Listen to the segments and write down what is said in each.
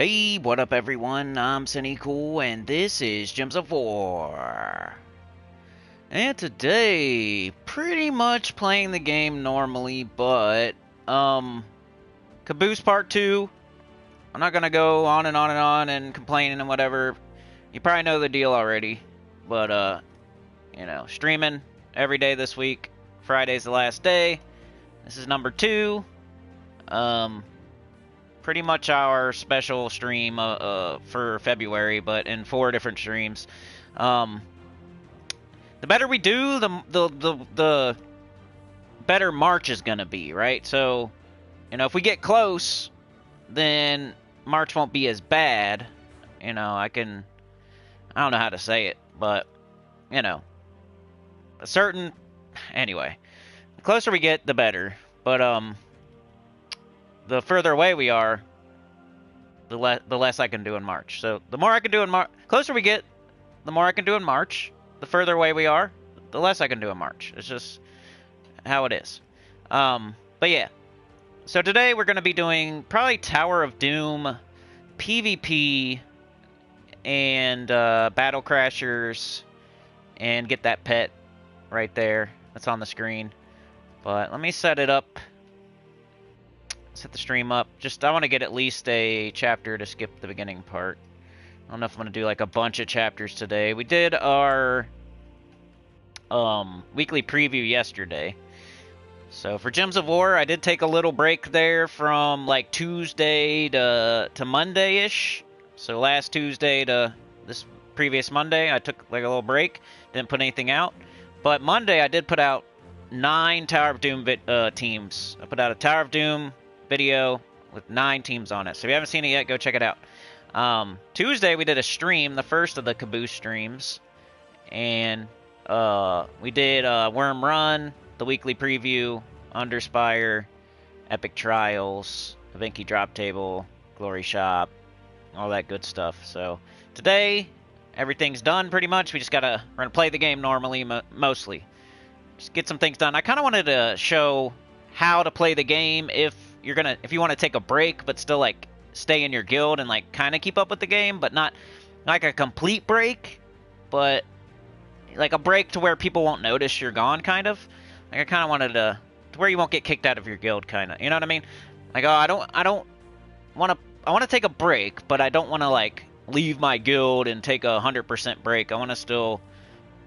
Hey, what up everyone? I'm Sinnycool and this is Gems of War. And today, pretty much playing the game normally, but Caboose Part 2. I'm not gonna go on and on and on and complaining and whatever. You probably know the deal already. But streaming every day this week. Friday's the last day. This is number 2. Pretty much our special stream for February, but in 4 different streams. The better we do, the better March is gonna be, right? So, if we get close, then March won't be as bad. I don't know how to say it, but anyway, the closer we get, the better. But the further away we are, the less I can do in March. So the more I can do in March, closer we get, the more I can do in March. The further away we are, the less I can do in March. It's just how it is. But yeah. So today we're going to be doing probably Tower of Doom, PvP, and Battlecrashers, and get that pet right there. That's on the screen. But let me set it up. Set the stream up. I want to get at least a chapter to skip the beginning part. I don't know if I'm going to do like a bunch of chapters today. We did our weekly preview yesterday. So for Gems of War, I did take a little break there from like Tuesday to Monday-ish. So last Tuesday to this previous Monday, I took like a little break. Didn't put anything out. But Monday, I did put out 9 Tower of Doom teams. I put out a Tower of Doom video with 9 teams on it. So if you haven't seen it yet, go check it out. Tuesday, we did a stream, the first of the Caboose streams. And we did Worm Run, the weekly preview, Underspire, Epic Trials, Vinky Drop Table, Glory Shop, all that good stuff. So today, everything's done pretty much. We're gonna play the game normally, mostly. Just get some things done. I kind of wanted to show how to play the game if you want to take a break, but still like stay in your guild and like kind of keep up with the game, but not like a complete break, but like a break to where people won't notice you're gone, kind of. Like I kind of wanted to where you won't get kicked out of your guild, kind of. You know what I mean? Like, oh, I want to take a break, but I don't want to like leave my guild and take a 100% break. I want to still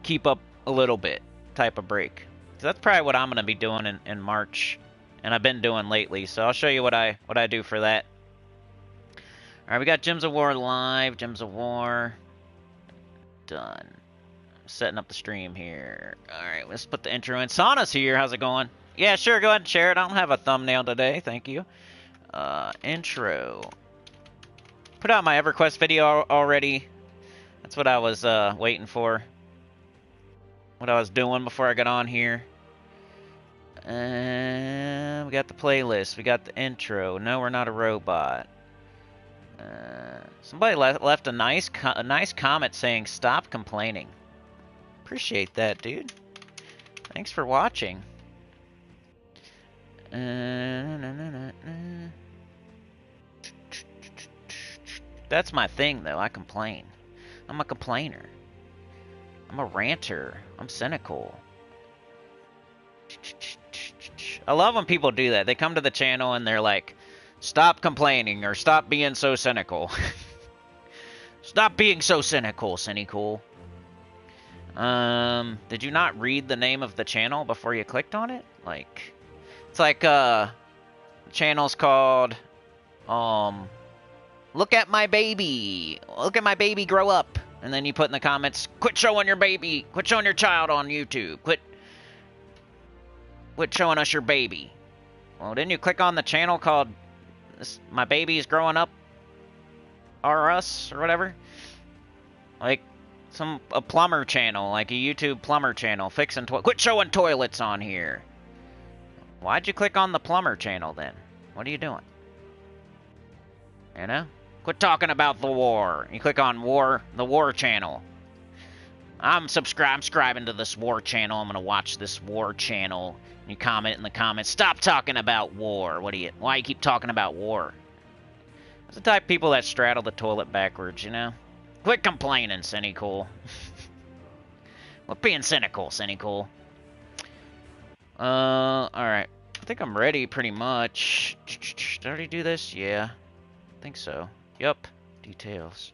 keep up a little bit type of break. So that's probably what I'm going to be doing in March, and I've been doing lately. So I'll show you what I do for that. All right, we got Gems of War live. Gems of War done. Setting up the stream here. All right, let's put the intro in. Sauna's here. How's it going? Yeah, sure. Go ahead and share it. I don't have a thumbnail today. Thank you. Intro. Put out my EverQuest video already. That's what I was waiting for. What I was doing before I got on here. We got the playlist. We got the intro. No, we're not a robot. Somebody left a nice comment saying, "Stop complaining." Appreciate that, dude. Thanks for watching. That's my thing, though. I complain. I'm a complainer. I'm a ranter. I'm cynical. I love when people do that. They come to the channel and they're like, "Stop complaining," or "Stop being so cynical." Stop being so cynical, Sinnycool. Did you not read the name of the channel before you clicked on it? Like, it's like, channel's called, "Look at my baby. Look at my baby grow up." And then you put in the comments, "Quit showing your baby. Quit showing your child on YouTube. Quit showing us your baby." Well, didn't you click on the channel called "My Baby is Growing Up," or us, or whatever? Like, a plumber channel, like a YouTube plumber channel, fixing quit showing toilets on here. Why'd you click on the plumber channel then? What are you doing? Quit talking about the war. You click on the war channel. I'm subscribing to this war channel. I'm gonna watch this war channel. You comment in the comments, "Stop talking about war." Why you keep talking about war? It's the type of people that straddle the toilet backwards, you know? Quit complaining, Sinnycool. Quit being cynical, Sinnycool. Alright. I think I'm ready, pretty much. Did I already do this? Yeah. I think so. Yup. Details.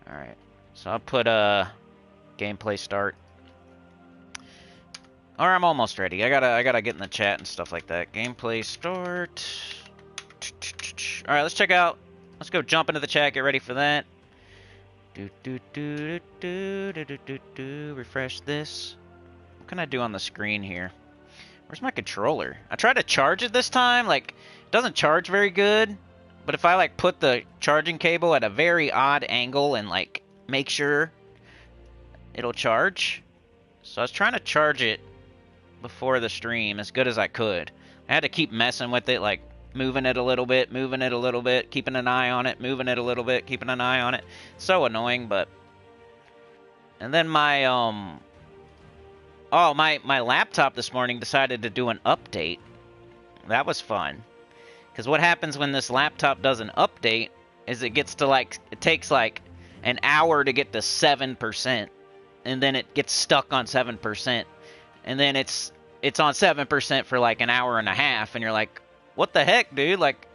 Alright. So I'll put, gameplay start. Or I'm almost ready. I gotta get in the chat and stuff like that. Gameplay start. Alright, let's check out. Let's go jump into the chat, get ready for that. Refresh this. What can I do on the screen here? Where's my controller? I tried to charge it this time. Like, it doesn't charge very good. But if I, like, put the charging cable at a very odd angle and, like, make sure it'll charge. So I was trying to charge it before the stream as good as I could. I had to keep messing with it, like, moving it a little bit, keeping an eye on it, moving it a little bit, keeping an eye on it. So annoying, but... And then my, Oh, my laptop this morning decided to do an update. That was fun. Because what happens when this laptop does an update is it gets to, like, it takes, like, an hour to get to 7%. And then it gets stuck on 7%. And then it's on 7% for, like, an hour and a half. And you're like, what the heck, dude? Like,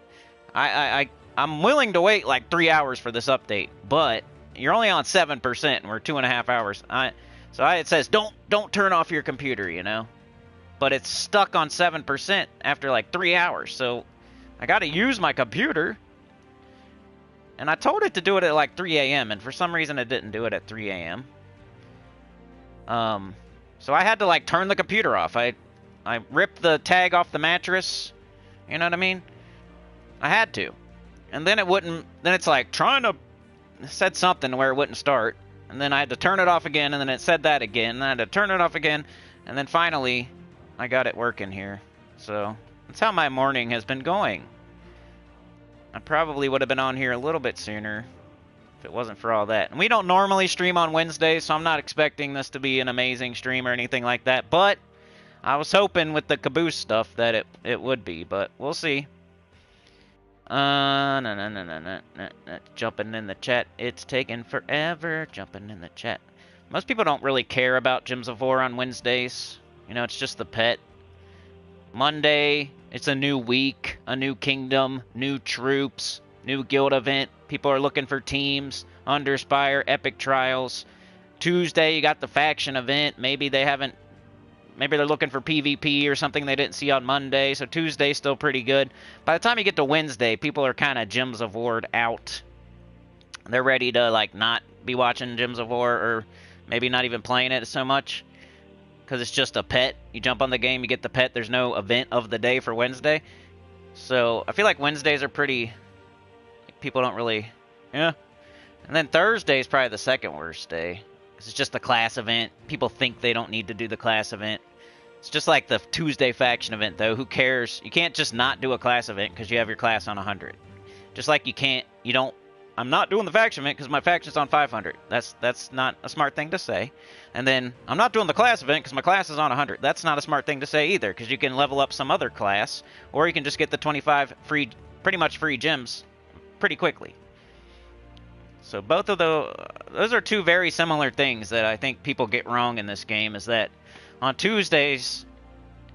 I'm willing to wait, like, 3 hours for this update. But you're only on 7%, and we're 2.5 hours. So it says, don't turn off your computer, you know? But it's stuck on 7% after like 3 hours, so I gotta use my computer. And I told it to do it at like 3 a.m., and for some reason it didn't do it at 3 a.m. So I had to like turn the computer off. I ripped the tag off the mattress, you know what I mean? I had to. And then it wouldn't, then it's like it said something where it wouldn't start. And then I had to turn it off again, and then it said that again, and I had to turn it off again, and then finally, I got it working here. So, that's how my morning has been going. I probably would have been on here a little bit sooner if it wasn't for all that. And we don't normally stream on Wednesdays, so I'm not expecting this to be an amazing stream or anything like that, but I was hoping with the Caboose stuff that it would be, but we'll see. No. Jumping in the chat. It's taking forever. Jumping in the chat. Most people don't really care about Gems of War on Wednesdays. You know, it's just the pet. Monday, it's a new week, a new kingdom, new troops, new guild event. People are looking for teams. Underspire, epic trials. Tuesday, you got the faction event. Maybe they're looking for PvP or something they didn't see on Monday, so Tuesday's still pretty good. By the time you get to Wednesday, people are kind of Gems of War out. They're ready to, like, not be watching Gems of War, or maybe not even playing it so much, because it's just a pet. You jump on the game, you get the pet, there's no event of the day for Wednesday. So, I feel like Wednesdays are pretty... People don't really... Yeah. And then Thursday is probably the second worst day. It's just a class event. People think they don't need to do the class event. It's just like the Tuesday faction event, though. Who cares? You can't just not do a class event because you have your class on 100. Just like I'm not doing the faction event because my faction's on 500. That's not a smart thing to say. And then, I'm not doing the class event because my class is on 100. That's not a smart thing to say either, because you can level up some other class, or you can just get the 25 pretty much free gems pretty quickly. So both of those are two very similar things that I think people get wrong in this game, is that on Tuesdays,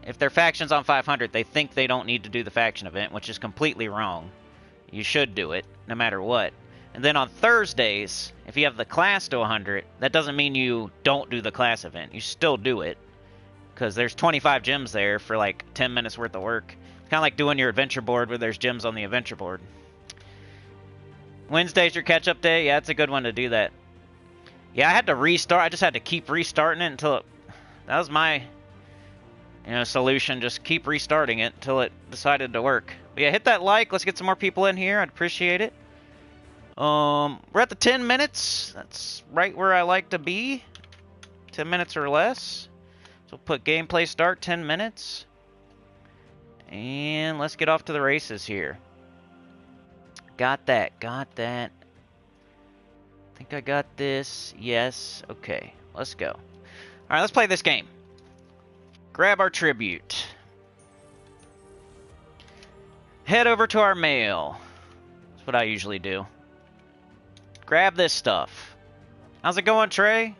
if their faction's on 500, they think they don't need to do the faction event, which is completely wrong. You should do it, no matter what. And then on Thursdays, if you have the class to 100, that doesn't mean you don't do the class event. You still do it, because there's 25 gems there for like 10 minutes worth of work. It's kind of like doing your adventure board where there's gems on the adventure board. Wednesday's your catch-up day? Yeah, it's a good one to do that. Yeah, I had to restart. I just had to keep restarting it until that was my, solution. Just keep restarting it until it decided to work. But yeah, hit that like. Let's get some more people in here. I'd appreciate it. We're at the 10 minutes. That's right where I like to be. 10 minutes or less. So we'll put gameplay start 10 minutes. And let's get off to the races here. Got that. I think I got this. Yes. Okay. Let's go. Alright, let's play this game. Grab our tribute. Head over to our mail. That's what I usually do. Grab this stuff. How's it going, Trey?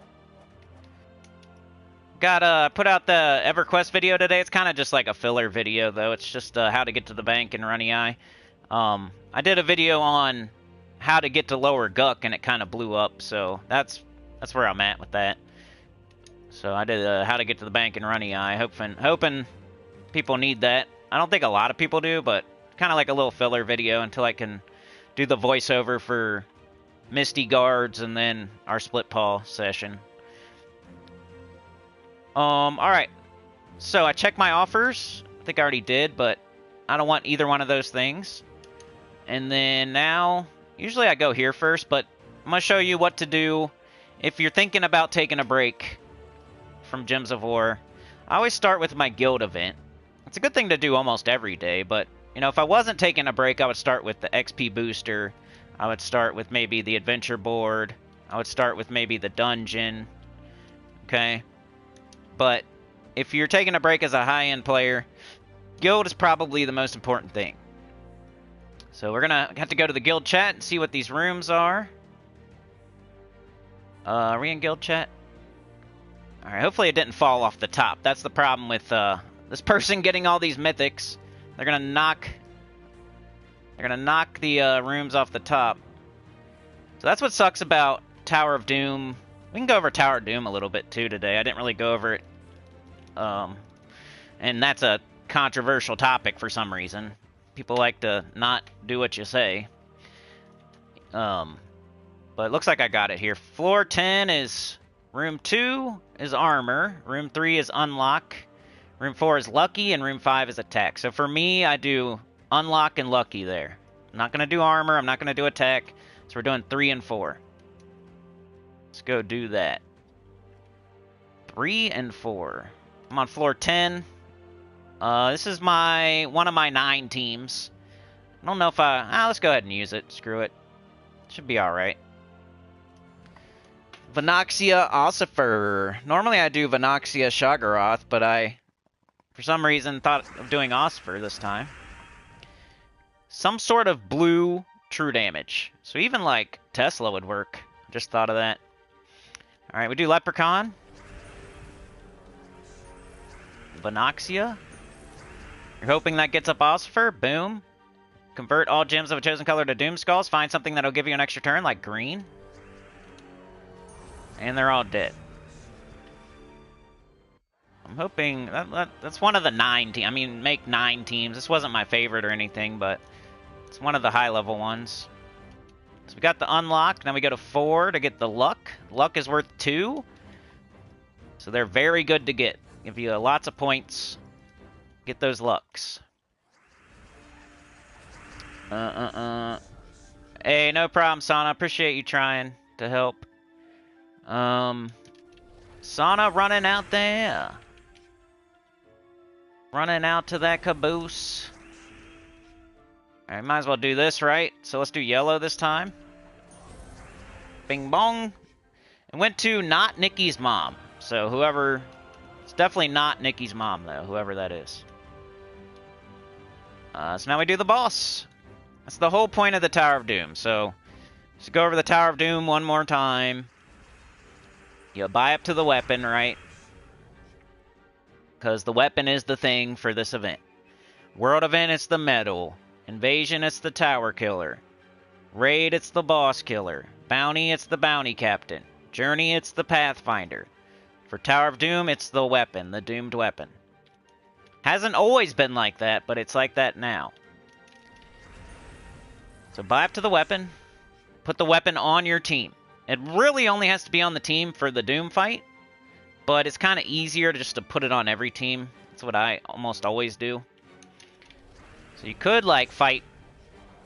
Got put out the EverQuest video today. It's kind of just like a filler video, though. It's just how to get to the bank in Runny Eye. I did a video on how to get to Lower Guck, and it kind of blew up, so that's where I'm at with that. So I did how to get to the bank in Runny Eye, hoping people need that. I don't think a lot of people do, but kind of like a little filler video until I can do the voiceover for Misty Guards and then our Split Paw session. Alright. So I checked my offers. I think I already did, but I don't want either one of those things. And then now, usually I go here first, but I'm going to show you what to do if you're thinking about taking a break from Gems of War. I always start with my guild event. It's a good thing to do almost every day, but, you know, if I wasn't taking a break, I would start with the XP booster. I would start with maybe the adventure board. I would start with maybe the dungeon. Okay? But if you're taking a break as a high-end player, guild is probably the most important thing. So we're going to have to go to the guild chat and see what these rooms are. Are we in guild chat? Alright, hopefully it didn't fall off the top. That's the problem with this person getting all these mythics. They're going to knock the rooms off the top. So that's what sucks about Tower of Doom. We can go over Tower of Doom a little bit too today. I didn't really go over it. And that's a controversial topic for some reason. People like to not do what you say. But it looks like I got it here. Floor 10 is room 2 is armor. Room 3 is unlock. Room 4 is lucky. And room 5 is attack. So for me, I do unlock and lucky there. I'm not going to do armor. I'm not going to do attack. So we're doing 3 and 4. Let's go do that. 3 and 4. I'm on floor 10. This is one of my 9 teams. I don't know if let's go ahead and use it. Screw it. Should be alright. Venoxia Ossifer. Normally I do Venoxia Shoggoth, but I, for some reason, thought of doing Ossifer this time. Some sort of blue true damage. So even like Tesla would work. Just thought of that. Alright, we do Leprechaun. Venoxia. You're hoping that gets up Ossifer. Boom. Convert all gems of a chosen color to Doom Skulls. Find something that'll give you an extra turn, like green. And they're all dead. I'm hoping... that's one of the 9 teams. I mean, make 9 teams. This wasn't my favorite or anything, but it's one of the high-level ones. So we got the unlock. Now we go to 4 to get the luck. Luck is worth 2. So they're very good to get. Give you lots of points. Get those lucks. Hey, no problem, Sana. Appreciate you trying to help. Sana running out there. Running out to that caboose. Alright, might as well do this, right? So let's do yellow this time. Bing bong. It went to not Nikki's mom. So whoever... It's definitely not Nikki's mom, though, whoever that is. So now we do the boss. That's the whole point of the Tower of Doom. So, just go over the Tower of Doom one more time. You buy up to the weapon, right? Because the weapon is the thing for this event. World event, it's the medal. Invasion, it's the tower killer. Raid, it's the boss killer. Bounty, it's the bounty captain. Journey, it's the pathfinder. For Tower of Doom, it's the weapon, the doomed weapon. Hasn't always been like that, but it's like that now. So buy up to the weapon. Put the weapon on your team. It really only has to be on the team for the Doom fight, but it's kind of easier just to put it on every team. That's what I almost always do. So you could, like, fight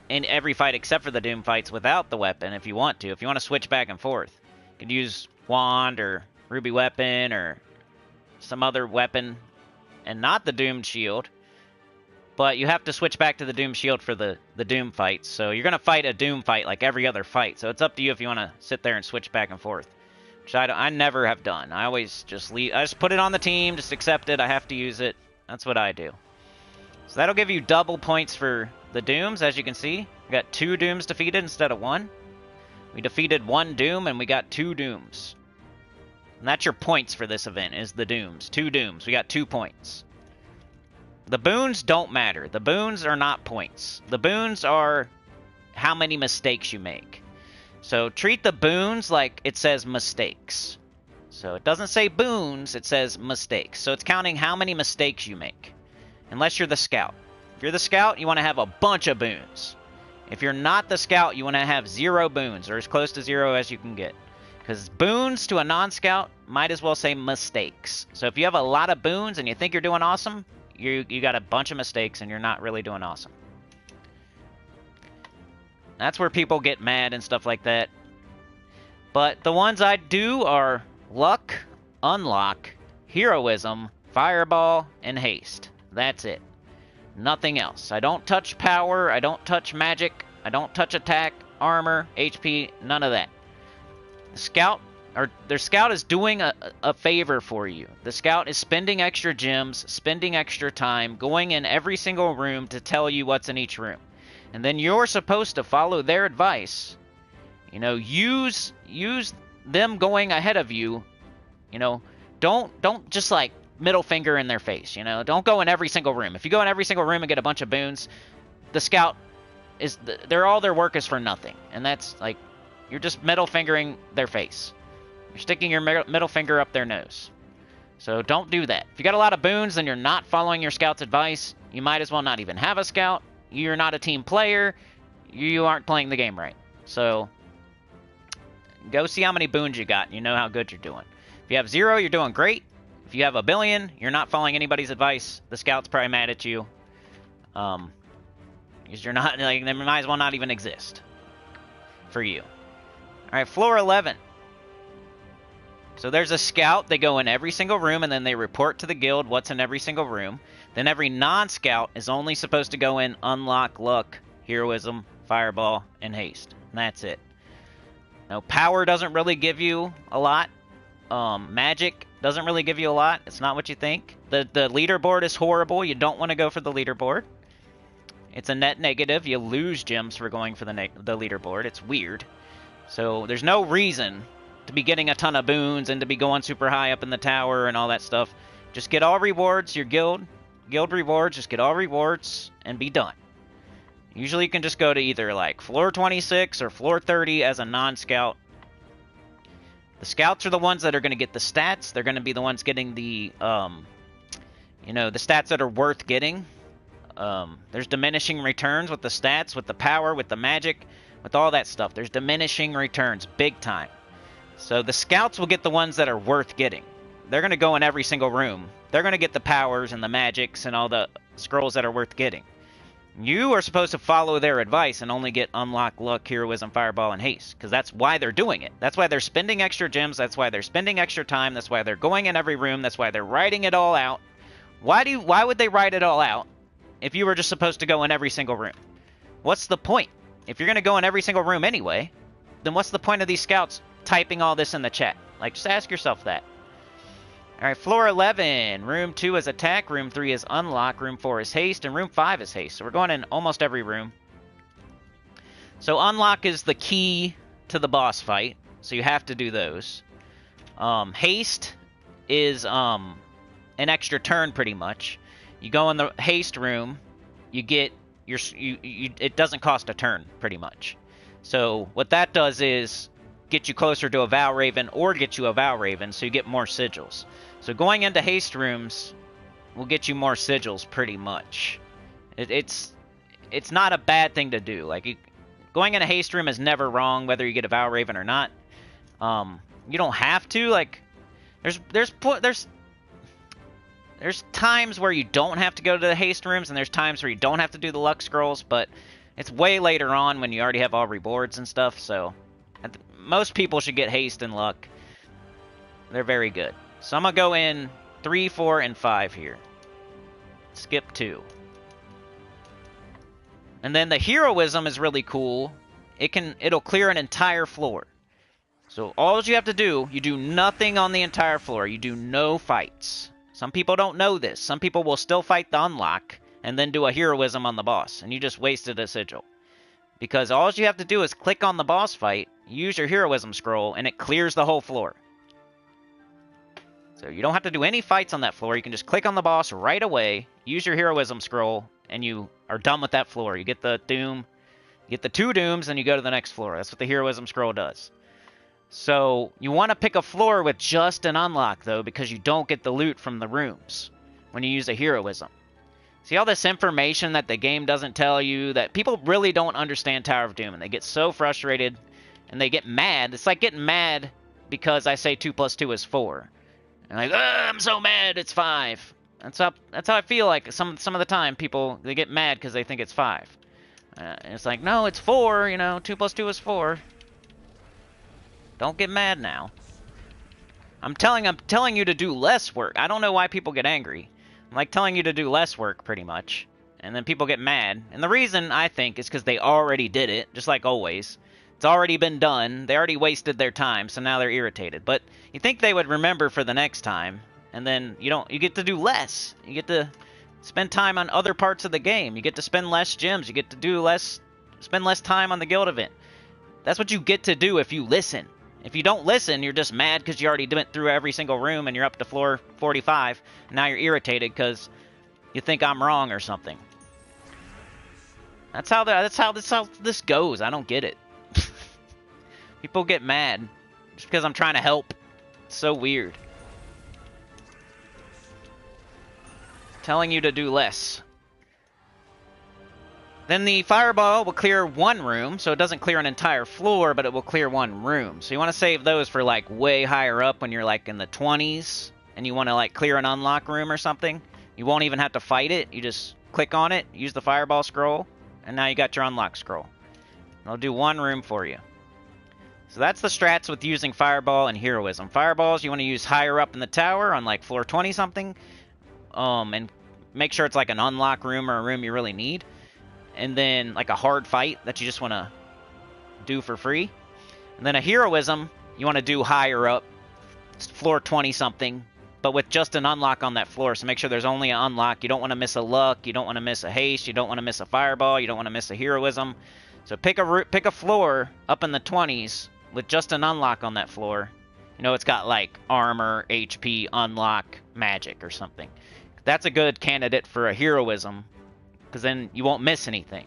in every fight except for the Doom fights without the weapon if you want to. If you want to switch back and forth. You could use Wand or Ruby Weapon or some other weapon and not the Doomed Shield. But you have to switch back to the Doom Shield for the Doom fights. So you're going to fight a Doom fight like every other fight. So it's up to you if you want to sit there and switch back and forth. Which I never have done. I always just leave. I just put it on the team, just accept it. I have to use it. That's what I do. So that'll give you double points for the Dooms, as you can see. We got 2 Dooms defeated instead of 1. We defeated 1 Doom, and we got 2 Dooms. And that's your points for this event, is the Dooms. 2 Dooms. We got 2 points. The boons don't matter. The boons are not points. The boons are how many mistakes you make. So treat the boons like it says mistakes. So it doesn't say boons, it says mistakes. So it's counting how many mistakes you make. Unless you're the scout. If you're the scout, you want to have a bunch of boons. If you're not the scout, you want to have 0 boons, or as close to 0 as you can get. Because boons to a non-scout might as well say mistakes. So if you have a lot of boons and you think you're doing awesome, you got a bunch of mistakes and you're not really doing awesome. That's where people get mad and stuff like that. But the ones I do are luck, unlock, heroism, fireball, and haste. That's it. Nothing else. I don't touch power, I don't touch magic, I don't touch attack, armor, HP, none of that. The scout is doing a favor for you. The scout is spending extra gems, spending extra time, going in every single room to tell you what's in each room. And then you're supposed to follow their advice. You know, use them going ahead of you. You know, don't just like middle finger in their face, you know. Don't go in every single room. If you go in every single room and get a bunch of boons, the scout is all their work is for nothing. And that's like, you're just middle fingering their face. You're sticking your middle finger up their nose. So don't do that. If you got a lot of boons and you're not following your scout's advice, you might as well not even have a scout. You're not a team player. You aren't playing the game right. So go see how many boons you got and you know how good you're doing. If you have 0, you're doing great. If you have a billion, you're not following anybody's advice. The scout's probably mad at you. Because you're not, like, they might as well not even exist for you. Alright, floor 11. So there's a scout. They go in every single room, and then they report to the guild what's in every single room. Then every non-scout is only supposed to go in unlock, luck, heroism, fireball, and haste. And that's it. Now, power doesn't really give you a lot. Magic doesn't really give you a lot. It's not what you think. The leaderboard is horrible. You don't want to go for the leaderboard. It's a net negative. You lose gems for going for the leaderboard. It's weird. So there's no reason to be getting a ton of boons and to be going super high up in the tower and all that stuff. Just get all rewards, your guild rewards, just get all rewards and be done. Usually you can just go to either like floor 26 or floor 30 as a non-scout. The scouts are the ones that are going to get the stats. They're going to be the ones getting the, you know, the stats that are worth getting. There's diminishing returns with the stats, with the power, with the magic, with all that stuff. There's diminishing returns, big time. So the scouts will get the ones that are worth getting. They're going to go in every single room. They're going to get the powers and the magics and all the scrolls that are worth getting. You are supposed to follow their advice and only get unlock, luck, heroism, fireball, and haste. Because that's why they're doing it. That's why they're spending extra gems. That's why they're spending extra time. That's why they're going in every room. That's why they're writing it all out. Why would they write it all out if you were just supposed to go in every single room? What's the point? If you're going to go in every single room anyway, then what's the point of these scouts typing all this in the chat? Like, just ask yourself that. Alright, floor 11. Room 2 is attack, room 3 is unlock, room 4 is haste, and room 5 is haste. So we're going in almost every room. So unlock is the key to the boss fight, so you have to do those. Haste is an extra turn pretty much. You go in the haste room, you get your it doesn't cost a turn pretty much. So what that does is get you closer to a Vow Raven or get you a Vow Raven, so you get more sigils. So going into haste rooms will get you more sigils pretty much. It's not a bad thing to do. Like, going in a haste room is never wrong, whether you get a Vow Raven or not. You don't have to. Like, there's times where you don't have to go to the haste rooms, and there's times where you don't have to do the luck scrolls, but it's way later on when you already have all rewards and stuff, so most people should get haste and luck. They're very good. So I'm going to go in 3, 4, and 5 here. Skip 2. And then the heroism is really cool. It'll clear an entire floor. So all you have to do, you do nothing on the entire floor. You do no fights. Some people don't know this. Some people will still fight the unlock and then do a heroism on the boss, and you just wasted a sigil. Because all you have to do is click on the boss fight, use your heroism scroll, and it clears the whole floor. So you don't have to do any fights on that floor. You can just click on the boss right away, use your heroism scroll, and you are done with that floor. You get the doom, you get the 2 dooms, and you go to the next floor. That's what the heroism scroll does. So you want to pick a floor with just an unlock, though, because you don't get the loot from the rooms when you use a heroism. See all this information that the game doesn't tell you, that people really don't understand Tower of Doom, and they get so frustrated, and they get mad. It's like getting mad because I say 2 plus 2 is 4. And like, I'm so mad, it's 5. That's how I feel like some of the time people, they get mad because they think it's 5. And it's like, no, it's 4, you know, 2 plus 2 is 4. Don't get mad now. I'm telling you to do less work. I don't know why people get angry. I'm like telling you to do less work, pretty much. And then people get mad. And the reason, I think, is because they already did it, just like always. It's already been done. They already wasted their time, so now they're irritated. But you think they would remember for the next time, and then you get to do less. You get to spend time on other parts of the game. You get to spend less gems. You get to spend less time on the guild event. That's what you get to do if you listen. If you don't listen, you're just mad because you already went through every single room and you're up to floor 45. And now you're irritated because you think I'm wrong or something. That's how this goes. I don't get it. People get mad just because I'm trying to help. It's so weird. Telling you to do less. Then the fireball will clear 1 room, so it doesn't clear an entire floor, but it will clear 1 room. So you want to save those for like way higher up when you're like in the 20s, and you want to like clear an unlock room or something. You won't even have to fight it. You just click on it, use the fireball scroll, and now you got your unlock scroll. It'll do 1 room for you. So that's the strats with using fireball and heroism. Fireballs you want to use higher up in the tower on like floor 20 something, and make sure it's like an unlock room or a room you really need. And then like a hard fight that you just want to do for free. And then a heroism you want to do higher up, floor 20 something, but with just an unlock on that floor. So make sure there's only an unlock. You don't want to miss a luck, you don't want to miss a haste, you don't want to miss a fireball, you don't want to miss a heroism. So pick a floor up in the 20s with just an unlock on that floor. You know, it's got like armor, HP, unlock, magic or something. That's a good candidate for a heroism, because then you won't miss anything.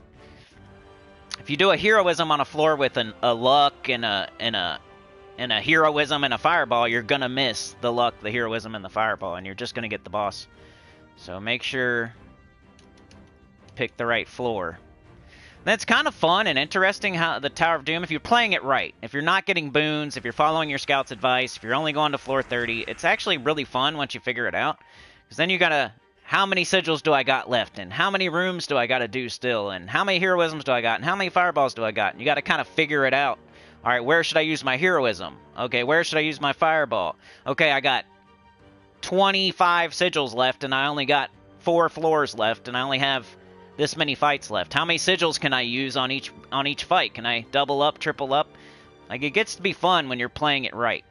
If you do a heroism on a floor with a luck and a heroism and a fireball, you're gonna miss the luck, the heroism, and the fireball, and you're just gonna get the boss. So make sure pick the right floor. That's kind of fun and interesting how the Tower of Doom, if you're playing it right, if you're not getting boons, if you're following your scout's advice, if you're only going to floor 30, it's actually really fun once you figure it out. Because then you gotta, how many sigils do I got left, and how many rooms do I gotta do still, and how many heroisms do I got, and how many fireballs do I got, and you gotta kind of figure it out. Alright, where should I use my heroism? Okay, where should I use my fireball? Okay, I got 25 sigils left, and I only got 4 floors left, and I only have this many fights left. How many sigils can I use on each fight? Can I double up, triple up? Like, it gets to be fun when you're playing it right.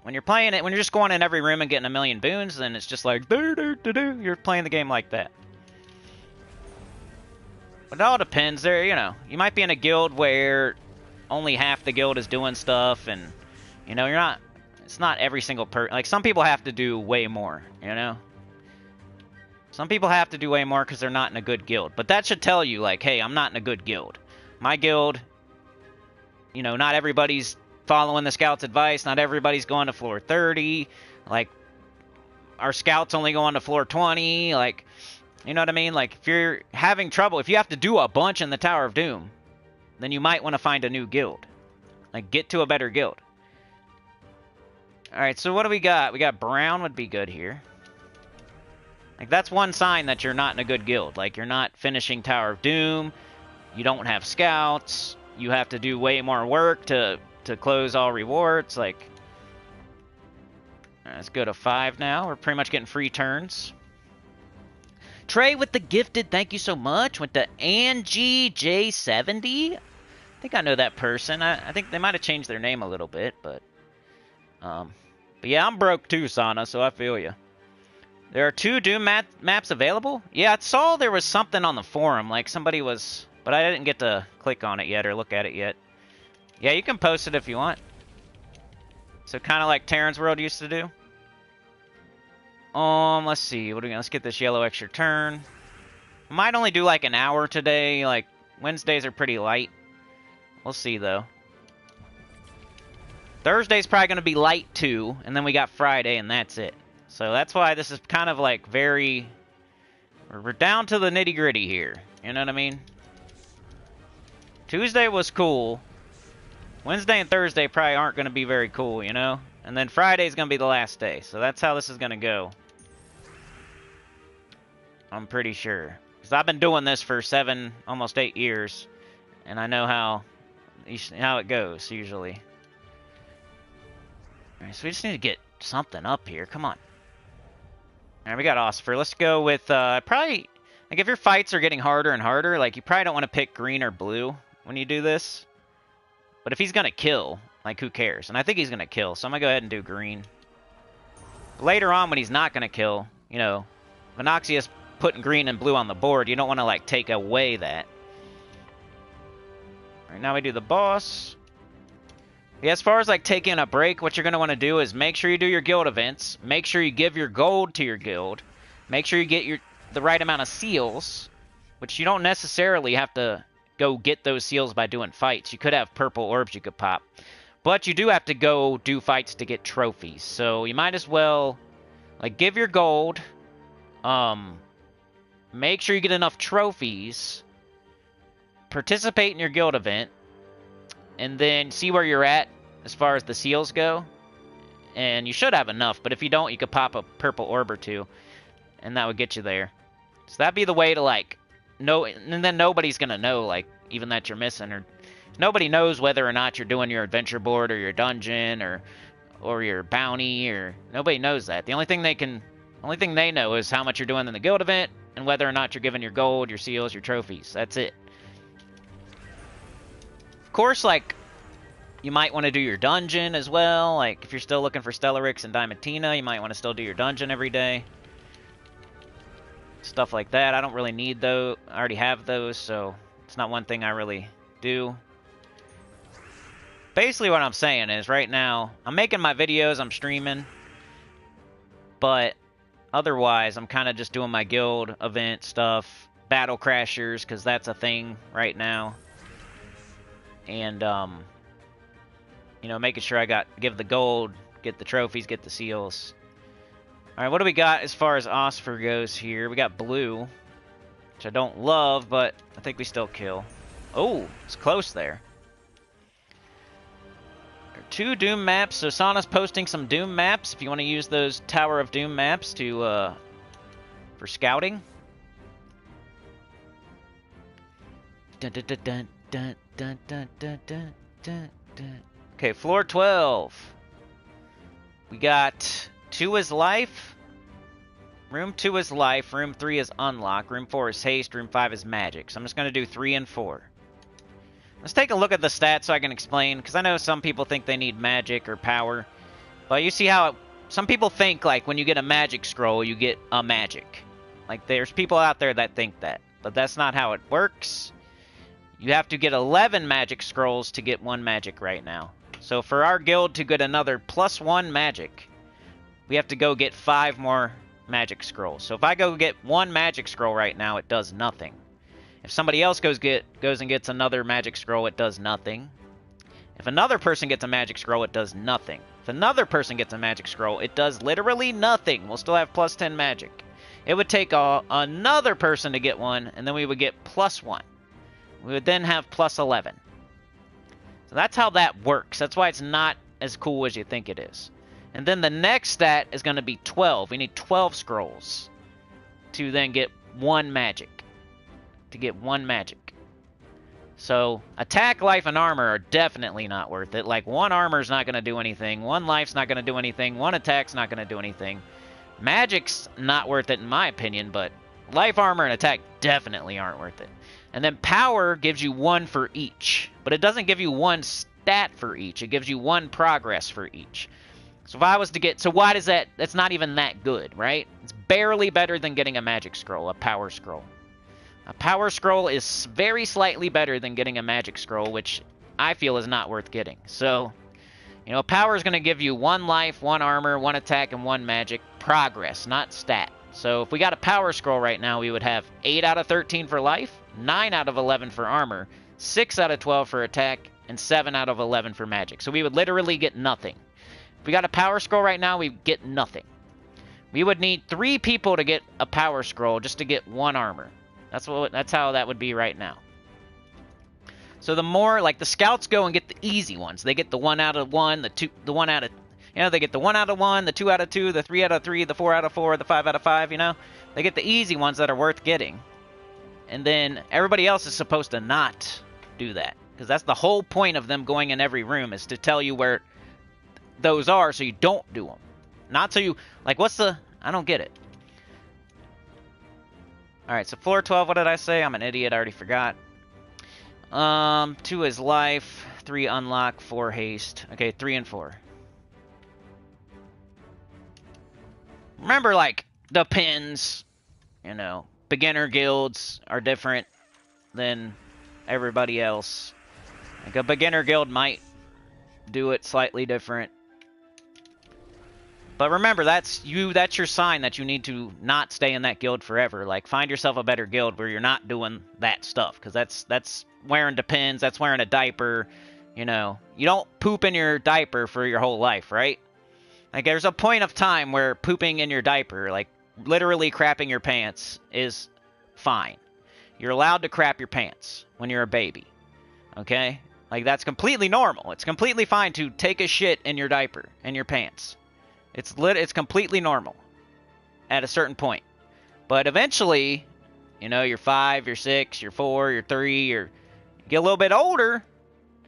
When you're playing it, when you're just going in every room and getting a million boons, then it's just like, you're playing the game like that. But it all depends. There, you know, you might be in a guild where only half the guild is doing stuff, and, you know, it's not every single like, some people have to do way more, you know? Some people have to do way more because they're not in a good guild. But that should tell you, like, hey, I'm not in a good guild. My guild, you know, not everybody's following the scout's advice. Not everybody's going to floor 30. Like, our scout's only going to floor 20. Like, you know what I mean? Like, if you're having trouble, if you have to do a bunch in the Tower of Doom, then you might want to find a new guild. Like, get to a better guild. Alright, so what do we got? We got brown would be good here. Like, that's one sign that you're not in a good guild. Like, you're not finishing Tower of Doom. You don't have scouts. You have to do way more work to close all rewards. Like, let's go to 5 now. We're pretty much getting free turns. Trey with the gifted, thank you so much. Went to Angie J70. I think I know that person. I think they might have changed their name a little bit, but yeah, I'm broke too, Sana, so I feel you. There are 2 Doom maps available? Yeah, I saw there was something on the forum, like somebody was... But I didn't get to click on it yet or look at it yet. Yeah, you can post it if you want. So kind of like Terran's World used to do. Let's see. What are we gonna... Let's get this yellow extra turn. Might only do like an hour today. Like, Wednesdays are pretty light. We'll see, though. Thursday's probably going to be light, too. And then we got Friday, and that's it. So that's why this is kind of like very... We're down to the nitty-gritty here. You know what I mean? Tuesday was cool. Wednesday and Thursday probably aren't going to be very cool, you know? And then Friday's going to be the last day. So that's how this is going to go. I'm pretty sure. Because I've been doing this for 7, almost 8 years. And I know how it goes, usually. Alright, so we just need to get something up here. Come on. Alright, we got Osfer. Let's go with, probably... Like, if your fights are getting harder and harder, like, you probably don't want to pick green or blue when you do this. But if he's going to kill, like, who cares? And I think he's going to kill, so I'm going to go ahead and do green. Later on, when he's not going to kill, you know, Venoxius putting green and blue on the board, you don't want to, like, take away that. Alright, now we do the boss. Yeah, as far as, like, taking a break, what you're going to want to do is make sure you do your guild events. Make sure you give your gold to your guild. Make sure you get the right amount of seals, which you don't necessarily have to go get those seals by doing fights. You could have purple orbs you could pop. But you do have to go do fights to get trophies. So you might as well, like, give your gold. Make sure you get enough trophies. Participate in your guild event. And then see where you're at as far as the seals go. And you should have enough, but if you don't, you could pop a purple orb or 2. And that would get you there. So that'd be the way to, like, know, and then nobody's gonna know, like, even that you're missing, or nobody knows whether or not you're doing your adventure board, or your dungeon, or your bounty, or nobody knows that. The only thing they know is how much you're doing in the guild event, and whether or not you're giving your gold, your seals, your trophies. That's it. Of course, like, you might want to do your dungeon as well. Like, if you're still looking for Stellarix and Diamantina, you might want to still do your dungeon every day. Stuff like that. I don't really need those. I already have those, so it's not one thing I really do. Basically what I'm saying is, right now, I'm making my videos, I'm streaming, but otherwise, I'm kind of just doing my guild event stuff, Battlecrashers, because that's a thing right now. And, you know, making sure I give the gold, get the trophies, get the seals. Alright, what do we got as far as Osfer goes here? We got blue, which I don't love, but I think we still kill. Oh, it's close there. There are 2 Doom maps, so Sana's posting some Doom maps if you want to use those Tower of Doom maps to, for scouting. Dun, dun, dun, dun, dun, dun, dun, dun, dun, dun, dun. Okay, floor 12. We got 2 is life. Room 2 is life. Room 3 is unlock. Room 4 is haste. Room 5 is magic. So I'm just going to do 3 and 4. Let's take a look at the stats so I can explain, because I know some people think they need magic or power. But you see how some people think, like, when you get a magic scroll, you get a magic. Like, there's people out there that think that. But that's not how it works. You have to get 11 magic scrolls to get 1 magic right now. So for our guild to get another +1 magic, we have to go get 5 more magic scrolls. So if I go get 1 magic scroll right now, it does nothing. If somebody else goes and gets another magic scroll, it does nothing. If another person gets a magic scroll, it does nothing. If another person gets a magic scroll, it does literally nothing. We'll still have +10 magic. It would take another person to get 1, and then we would get +1. We would then have +11. So that's how that works. That's why it's not as cool as you think it is. And then the next stat is going to be 12. We need 12 scrolls to then get 1 magic. To get 1 magic. So attack, life, and armor are definitely not worth it. Like, 1 armor is not going to do anything. 1 life's not going to do anything. 1 attack's not going to do anything. Magic's not worth it in my opinion, but life, armor, and attack definitely aren't worth it. And then power gives you 1 for each. But it doesn't give you 1 stat for each. It gives you 1 progress for each. So if I was to get... So why does that... That's not even that good, right? It's barely better than getting a magic scroll, a power scroll. A power scroll is very slightly better than getting a magic scroll, which I feel is not worth getting. So, you know, power is going to give you 1 life, 1 armor, 1 attack, and 1 magic. Progress, not stat. So if we got a power scroll right now, we would have 8 out of 13 for life, 9 out of 11 for armor, 6 out of 12 for attack, and 7 out of 11 for magic. So we would literally get nothing. If we got a power scroll right now, we get nothing. We would need 3 people to get a power scroll just to get 1 armor. That's how that would be right now. So the more, like, the scouts go and get the easy ones. They get the 1 out of 1, the 1 out of, you know, they get the 1 out of 1, the 2 out of 2, the 3 out of 3, the 4 out of 4, the 5 out of 5, you know? They get the easy ones that are worth getting. And then everybody else is supposed to not do that. Because that's the whole point of them going in every room, is to tell you where those are so you don't do them. Not so you, like, what's the, I don't get it. Alright, so floor 12, what did I say? I'm an idiot, I already forgot. 2 is life, 3 unlock, 4 haste. Okay, 3 and 4. Remember, like, the pins, you know, beginner guilds are different than everybody else. Like, a beginner guild might do it slightly different. But remember, that's your sign that you need to not stay in that guild forever. Like, find yourself a better guild where you're not doing that stuff. Because that's wearing Depends, that's wearing a diaper, you know. You don't poop in your diaper for your whole life, right? Like, there's a point of time where pooping in your diaper, like, literally crapping your pants, is fine. You're allowed to crap your pants when you're a baby, okay? Like, that's completely normal. It's completely fine to take a shit in your diaper, in your pants. It's completely normal at a certain point. But eventually, you know, you're 5, you're 6, you're 4, you're 3, you get a little bit older,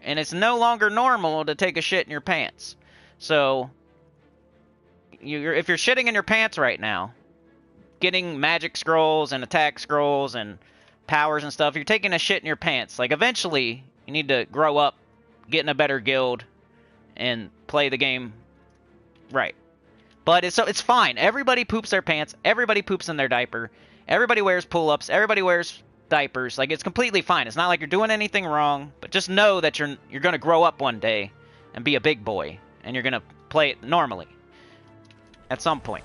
and it's no longer normal to take a shit in your pants. So, if you're shitting in your pants right now, getting magic scrolls and attack scrolls and powers and stuff, you're taking a shit in your pants. Like, eventually, you need to grow up, get in a better guild, and play the game right. But it's fine. Everybody poops their pants. Everybody poops in their diaper. Everybody wears pull-ups. Everybody wears diapers. Like, it's completely fine. It's not like you're doing anything wrong. But just know that you're going to grow up one day and be a big boy. And you're going to play it normally. At some point.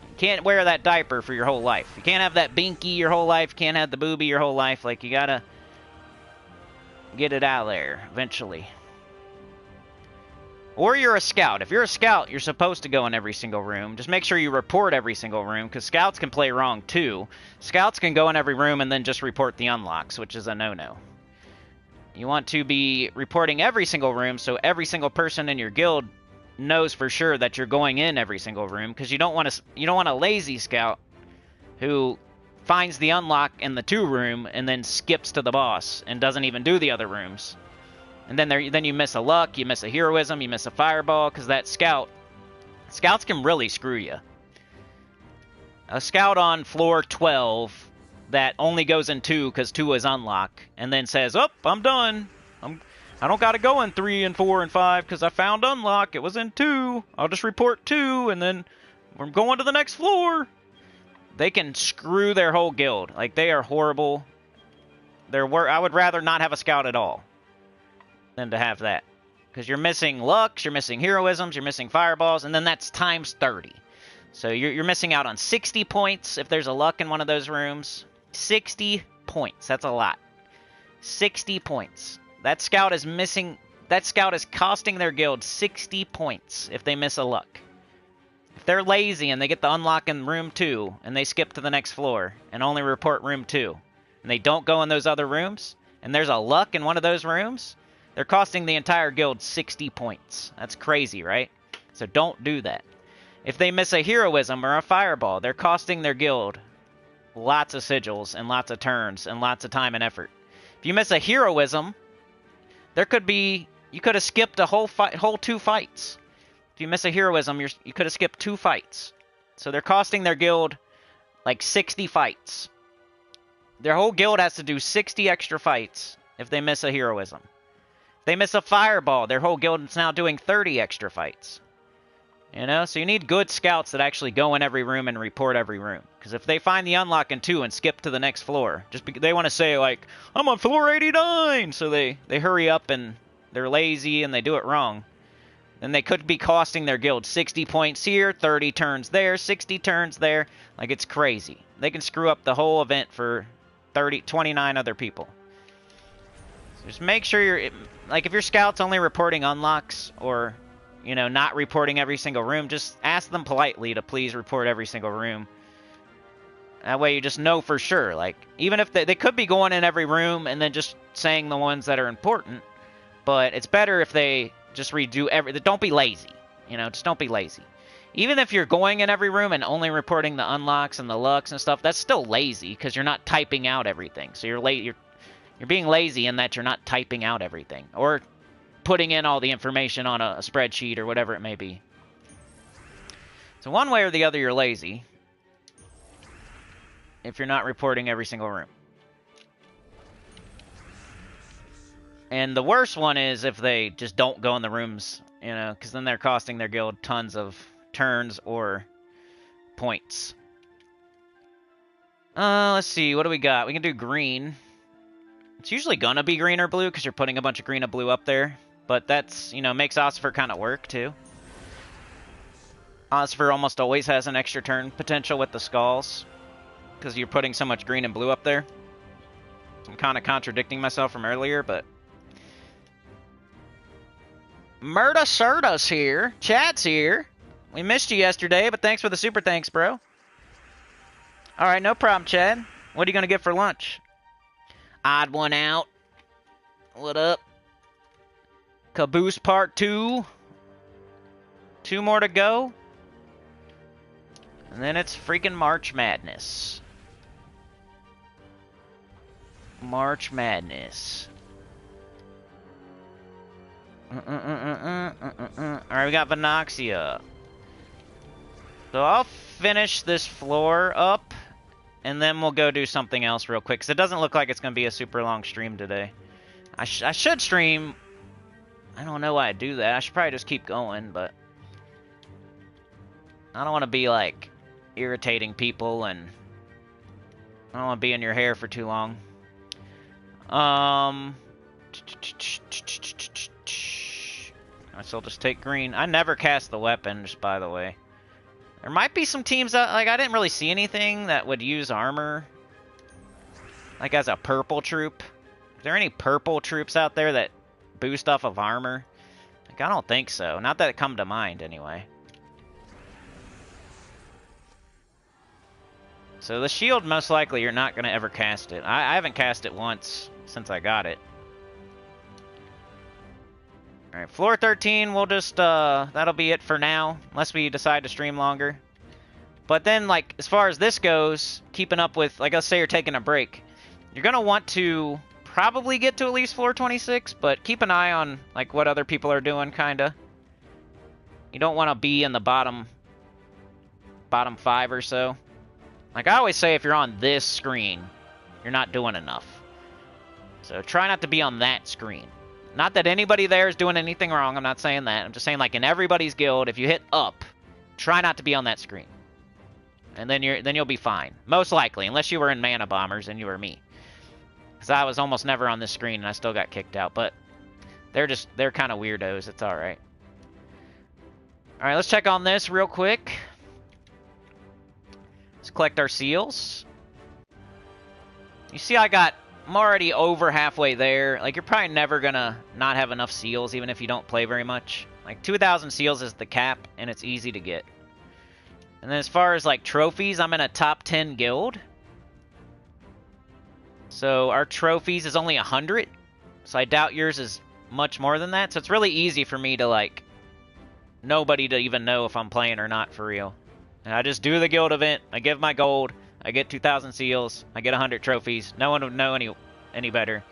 You can't wear that diaper for your whole life. You can't have that binky your whole life. You can't have the boobie your whole life. Like, you got to get it out of there eventually. Or you're a scout. If you're a scout, you're supposed to go in every single room. Just make sure you report every single room, because scouts can play wrong too. Scouts can go in every room and then just report the unlocks, which is a no-no. You want to be reporting every single room so every single person in your guild knows for sure that you're going in every single room, because you don't want a lazy scout who finds the unlock in the 2 room and then skips to the boss and doesn't even do the other rooms. And then you miss a luck, you miss a heroism, you miss a fireball, because that scouts can really screw you. A scout on floor 12 that only goes in 2 because 2 is unlock, and then says, "Oh, I'm done. I don't got to go in 3 and 4 and 5 because I found unlock. It was in 2. I'll just report 2, and then we're going to the next floor." They can screw their whole guild. Like, they are horrible. I would rather not have a scout at all than to have that, because you're missing lucks, you're missing heroisms, you're missing fireballs, and then that's times 30. So you're missing out on 60 points if there's a luck in one of those rooms. 60 points. That's a lot. 60 points. That scout is costing their guild 60 points if they miss a luck. If they're lazy and they get the unlock in room 2 and they skip to the next floor and only report room 2, and they don't go in those other rooms, and there's a luck in one of those rooms, they're costing the entire guild 60 points. That's crazy, right? So don't do that. If they miss a heroism or a fireball, they're costing their guild lots of sigils and lots of turns and lots of time and effort. If you miss a heroism, you could have skipped a whole 2 fights. If you miss a heroism, you could have skipped 2 fights. So they're costing their guild like 60 fights. Their whole guild has to do 60 extra fights if they miss a heroism. If they miss a fireball, their whole guild is now doing 30 extra fights. You know, so you need good scouts that actually go in every room and report every room. Because if they find the unlock in 2 and skip to the next floor, just because they want to say, like, I'm on floor 89, so they hurry up and they're lazy and they do it wrong. Then they could be costing their guild 60 points here, 30 turns there, 60 turns there. Like, it's crazy. They can screw up the whole event for 29 other people. So just make sure you're... Like, if your scout's only reporting unlocks or, you know, not reporting every single room, just ask them politely to please report every single room. That way you just know for sure. Like, even if they could be going in every room and then just saying the ones that are important. But it's better if they... just redo don't be lazy. You know, just don't be lazy. Even if you're going in every room and only reporting the unlocks and the lucks and stuff, that's still lazy because you're not typing out everything. So you're being lazy in that you're not typing out everything or putting in all the information on a spreadsheet or whatever it may be. So one way or the other, you're lazy if you're not reporting every single room. And the worst one is if they just don't go in the rooms, you know, because then they're costing their guild tons of turns or points. Let's see, what do we got? We can do green. It's usually gonna be green or blue because you're putting a bunch of green and blue up there. But that's, you know, makes Ossifer kind of work, too. Ossifer almost always has an extra turn potential with the skulls because you're putting so much green and blue up there. I'm kind of contradicting myself from earlier, but... Murda Serta's here. Chat's here. We missed you yesterday, but thanks for the super thanks, bro. Alright, no problem, Chad. What are you going to get for lunch? Odd one out. What up? Caboose part 2. 2 more to go. And then it's freaking March Madness. March Madness. Alright, we got Venoxia. So I'll finish this floor up, and then we'll go do something else real quick, because it doesn't look like it's going to be a super long stream today. I should stream... I don't know why I do that. I should probably just keep going, but... I don't want to be, like, irritating people, and... I don't want to be in your hair for too long. I still just take green. I never cast the weapons, by the way. There might be some teams that, like, I didn't really see anything that would use armor. Like, as a purple troop. Is there any purple troops out there that boost off of armor? Like, I don't think so. Not that it come to mind, anyway. So the shield, most likely, you're not going to ever cast it. I haven't cast it once since I got it. Alright, floor 13, we'll just, that'll be it for now, unless we decide to stream longer. But then, like, as far as this goes, keeping up with, like, let's say you're taking a break, you're going to want to probably get to at least floor 26, but keep an eye on, like, what other people are doing, kinda. You don't want to be in the bottom 5 or so. Like, I always say, if you're on this screen, you're not doing enough. So try not to be on that screen. Not that anybody there is doing anything wrong, I'm not saying that. I'm just saying, like, in everybody's guild, if you hit up, try not to be on that screen. And then you'll be fine. Most likely, unless you were in Mana Bombers and you were me. Because I was almost never on this screen and I still got kicked out. But they're kind of weirdos. It's alright. Alright, let's check on this real quick. Let's collect our seals. You see I'm already over halfway there. Like, you're probably never gonna not have enough seals, even if you don't play very much. Like, 2,000 seals is the cap, and it's easy to get. And then as far as, like, trophies, I'm in a top 10 guild. So our trophies is only 100. So I doubt yours is much more than that. So it's really easy for me to, like, nobody to even know if I'm playing or not, for real. And I just do the guild event, I give my gold, I get 2,000 seals, I get 100 trophies. No one would know any better.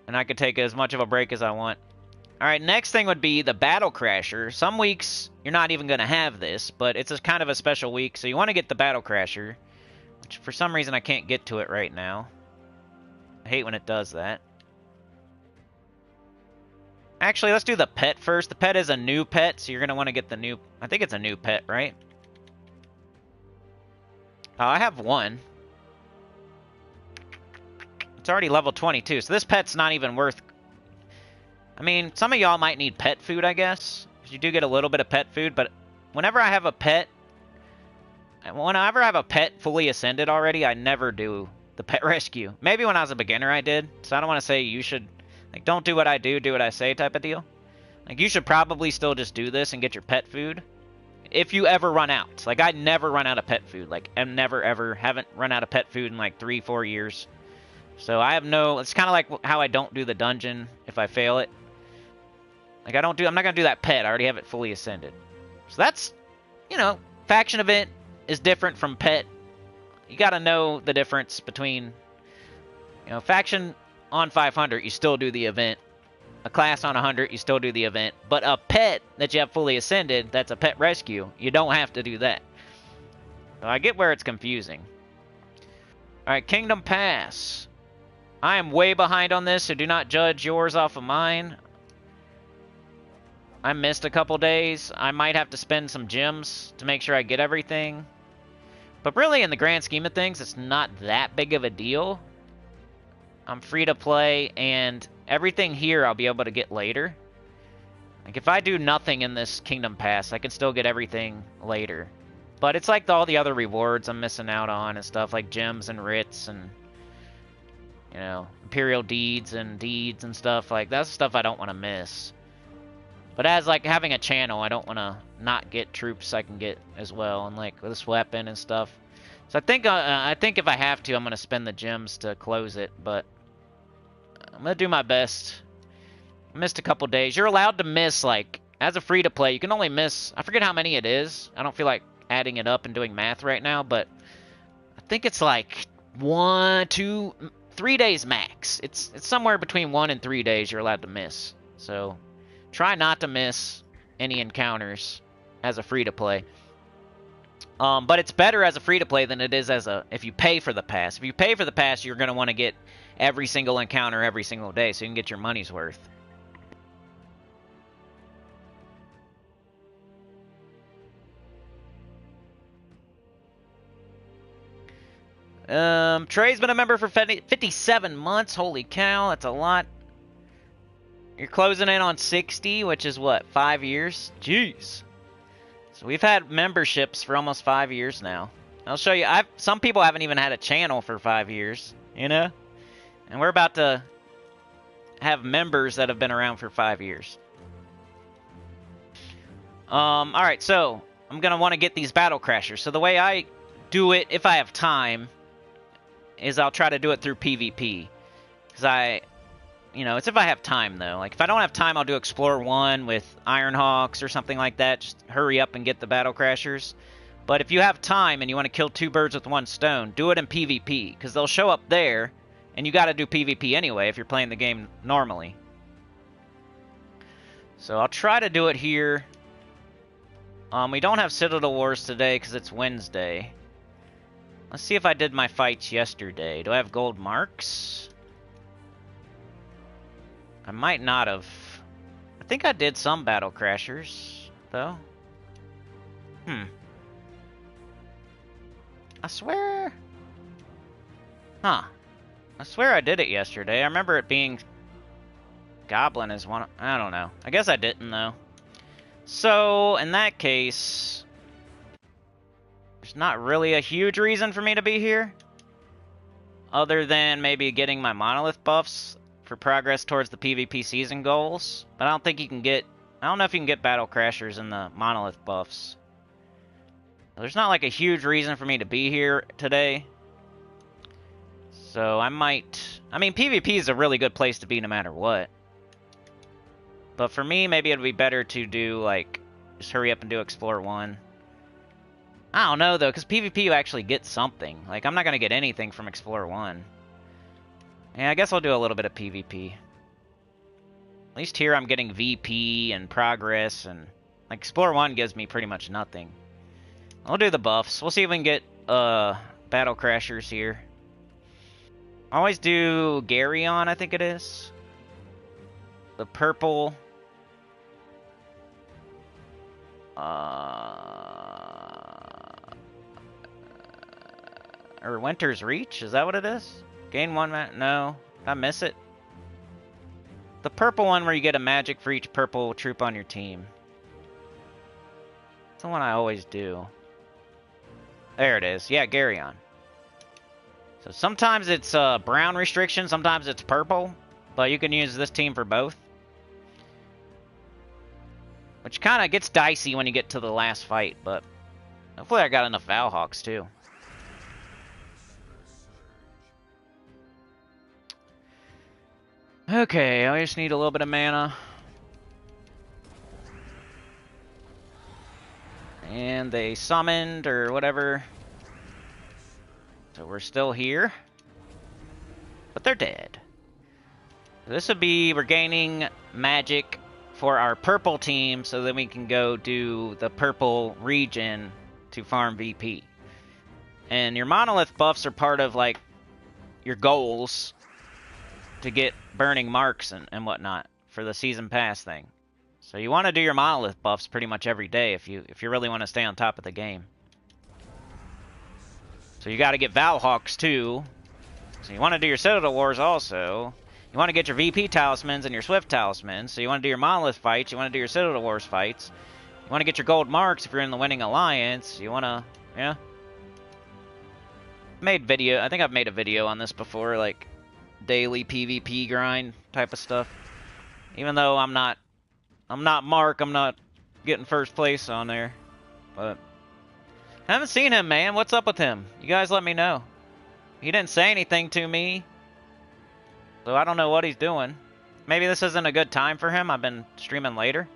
And I could take as much of a break as I want. Alright, next thing would be the Battlecrasher. Some weeks, you're not even going to have this, but it's kind of a special week, so you want to get the Battlecrasher. Which, for some reason, I can't get to it right now. I hate when it does that. Actually, let's do the pet first. The pet is a new pet, so you're going to want to get the new... I think it's a new pet, right? Oh, I have one. It's already level 22, so this pet's not even worth... I mean, some of y'all might need pet food, I guess. You do get a little bit of pet food, but whenever I have a pet... Whenever I have a pet fully ascended already, I never do the pet rescue. Maybe when I was a beginner I did, so I don't want to say you should... Like, don't do what I do what I say type of deal. Like, you should probably still just do this and get your pet food. If you ever run out. Like, I never run out of pet food. Like, I'm never, ever, haven't run out of pet food in like 3-4 years. So I have no... It's kind of like how I don't do the dungeon if I fail it. Like, I'm not going to do that pet. I already have it fully ascended. So that's, you know, faction event is different from pet. You got to know the difference between, you know, faction on 500, you still do the event. A class on 100, you still do the event. But a pet that you have fully ascended, that's a pet rescue, you don't have to do that. So I get where it's confusing. Alright, Kingdom Pass. I am way behind on this, so do not judge yours off of mine. I missed a couple days. I might have to spend some gems to make sure I get everything. But really, in the grand scheme of things, it's not that big of a deal. I'm free to play, and everything here I'll be able to get later. Like, if I do nothing in this Kingdom Pass, I can still get everything later. But it's like all the other rewards I'm missing out on and stuff, like gems and writs and, you know, Imperial deeds and stuff. Like, that's stuff I don't want to miss. But as, like, having a channel, I don't want to not get troops I can get as well, and, like, this weapon and stuff. So I think if I have to, I'm going to spend the gems to close it, but I'm going to do my best. I missed a couple days. You're allowed to miss, like, as a free-to-play, you can only miss, I forget how many it is. I don't feel like adding it up and doing math right now, but I think it's like 1, 2, 3 days max. It's somewhere between 1 and 3 days you're allowed to miss. So try not to miss any encounters as a free-to-play. But it's better as a free-to-play than it is as a... If you pay for the pass. If you pay for the pass, you're going to want to get every single encounter every single day so you can get your money's worth. Trey's been a member for 57 months. Holy cow, that's a lot. You're closing in on 60, which is what, 5 years? Jeez. So we've had memberships for almost 5 years now. I'll show you. Some people haven't even had a channel for 5 years, you know? And we're about to have members that have been around for 5 years. Alright, so I'm going to want to get these Battlecrashers. So the way I do it, if I have time, is I'll try to do it through PvP. Because you know, it's if I have time, though. Like, if I don't have time, I'll do Explore 1 with Ironhawks or something like that. Just hurry up and get the Battlecrashers. But if you have time and you want to kill 2 birds with 1 stone, do it in PvP. Because they'll show up there, and you got to do PvP anyway if you're playing the game normally. So I'll try to do it here. We don't have Citadel Wars today because it's Wednesday. Let's see if I did my fights yesterday. Do I have gold marks? I might not have. I think I did some Battlecrashers, though. I swear... Huh. I swear I did it yesterday. I remember it being... Goblin is one... I don't know. I guess I didn't, though. So, in that case... There's not really a huge reason for me to be here. Other than maybe getting my monolith buffs for progress towards the PvP season goals. But I don't think you can get... I don't know if you can get Battlecrashers in the monolith buffs. There's not like a huge reason for me to be here today. So I might... I mean, PvP is a really good place to be no matter what. But for me, maybe it'd be better to do, like... Just hurry up and do Explore 1. I don't know, though, because PvP you actually get something. Like, I'm not going to get anything from Explore 1. Yeah, I guess I'll do a little bit of PvP. At least here I'm getting VP and progress, and... Like, Explore 1 gives me pretty much nothing. I'll do the buffs. We'll see if we can get, Battlecrashers here. I always do Garyon, I think it is. The purple Or Winter's Reach? Is that what it is? Gain 1 mana? No. Did I miss it? The purple one where you get a magic for each purple troop on your team. That's the one I always do. There it is. Yeah, Garyon. So sometimes it's brown restriction, sometimes it's purple. But you can use this team for both. Which kind of gets dicey when you get to the last fight, but hopefully I got enough Valhawks too. Okay, I just need a little bit of mana. And they summoned or whatever. So we're still here. But they're dead. This would be, we're gaining magic for our purple team, so then we can go do the purple region to farm VP. And your monolith buffs are part of like your goals to get burning marks and whatnot for the season pass thing. So you want to do your monolith buffs pretty much every day if you really want to stay on top of the game. So you got to get Valhawks too. So you want to do your Citadel Wars also. You want to get your VP talismans and your Swift talismans. So you want to do your Monolith fights. You want to do your Citadel Wars fights. You want to get your gold marks if you're in the winning alliance. You want to, yeah. I think I've made a video on this before, like daily PvP grind type of stuff. Even though I'm not Mark, I'm not getting first place on there. But I haven't seen him, man. What's up with him? You guys let me know. He didn't say anything to me. So I don't know what he's doing. Maybe this isn't a good time for him. I've been streaming later.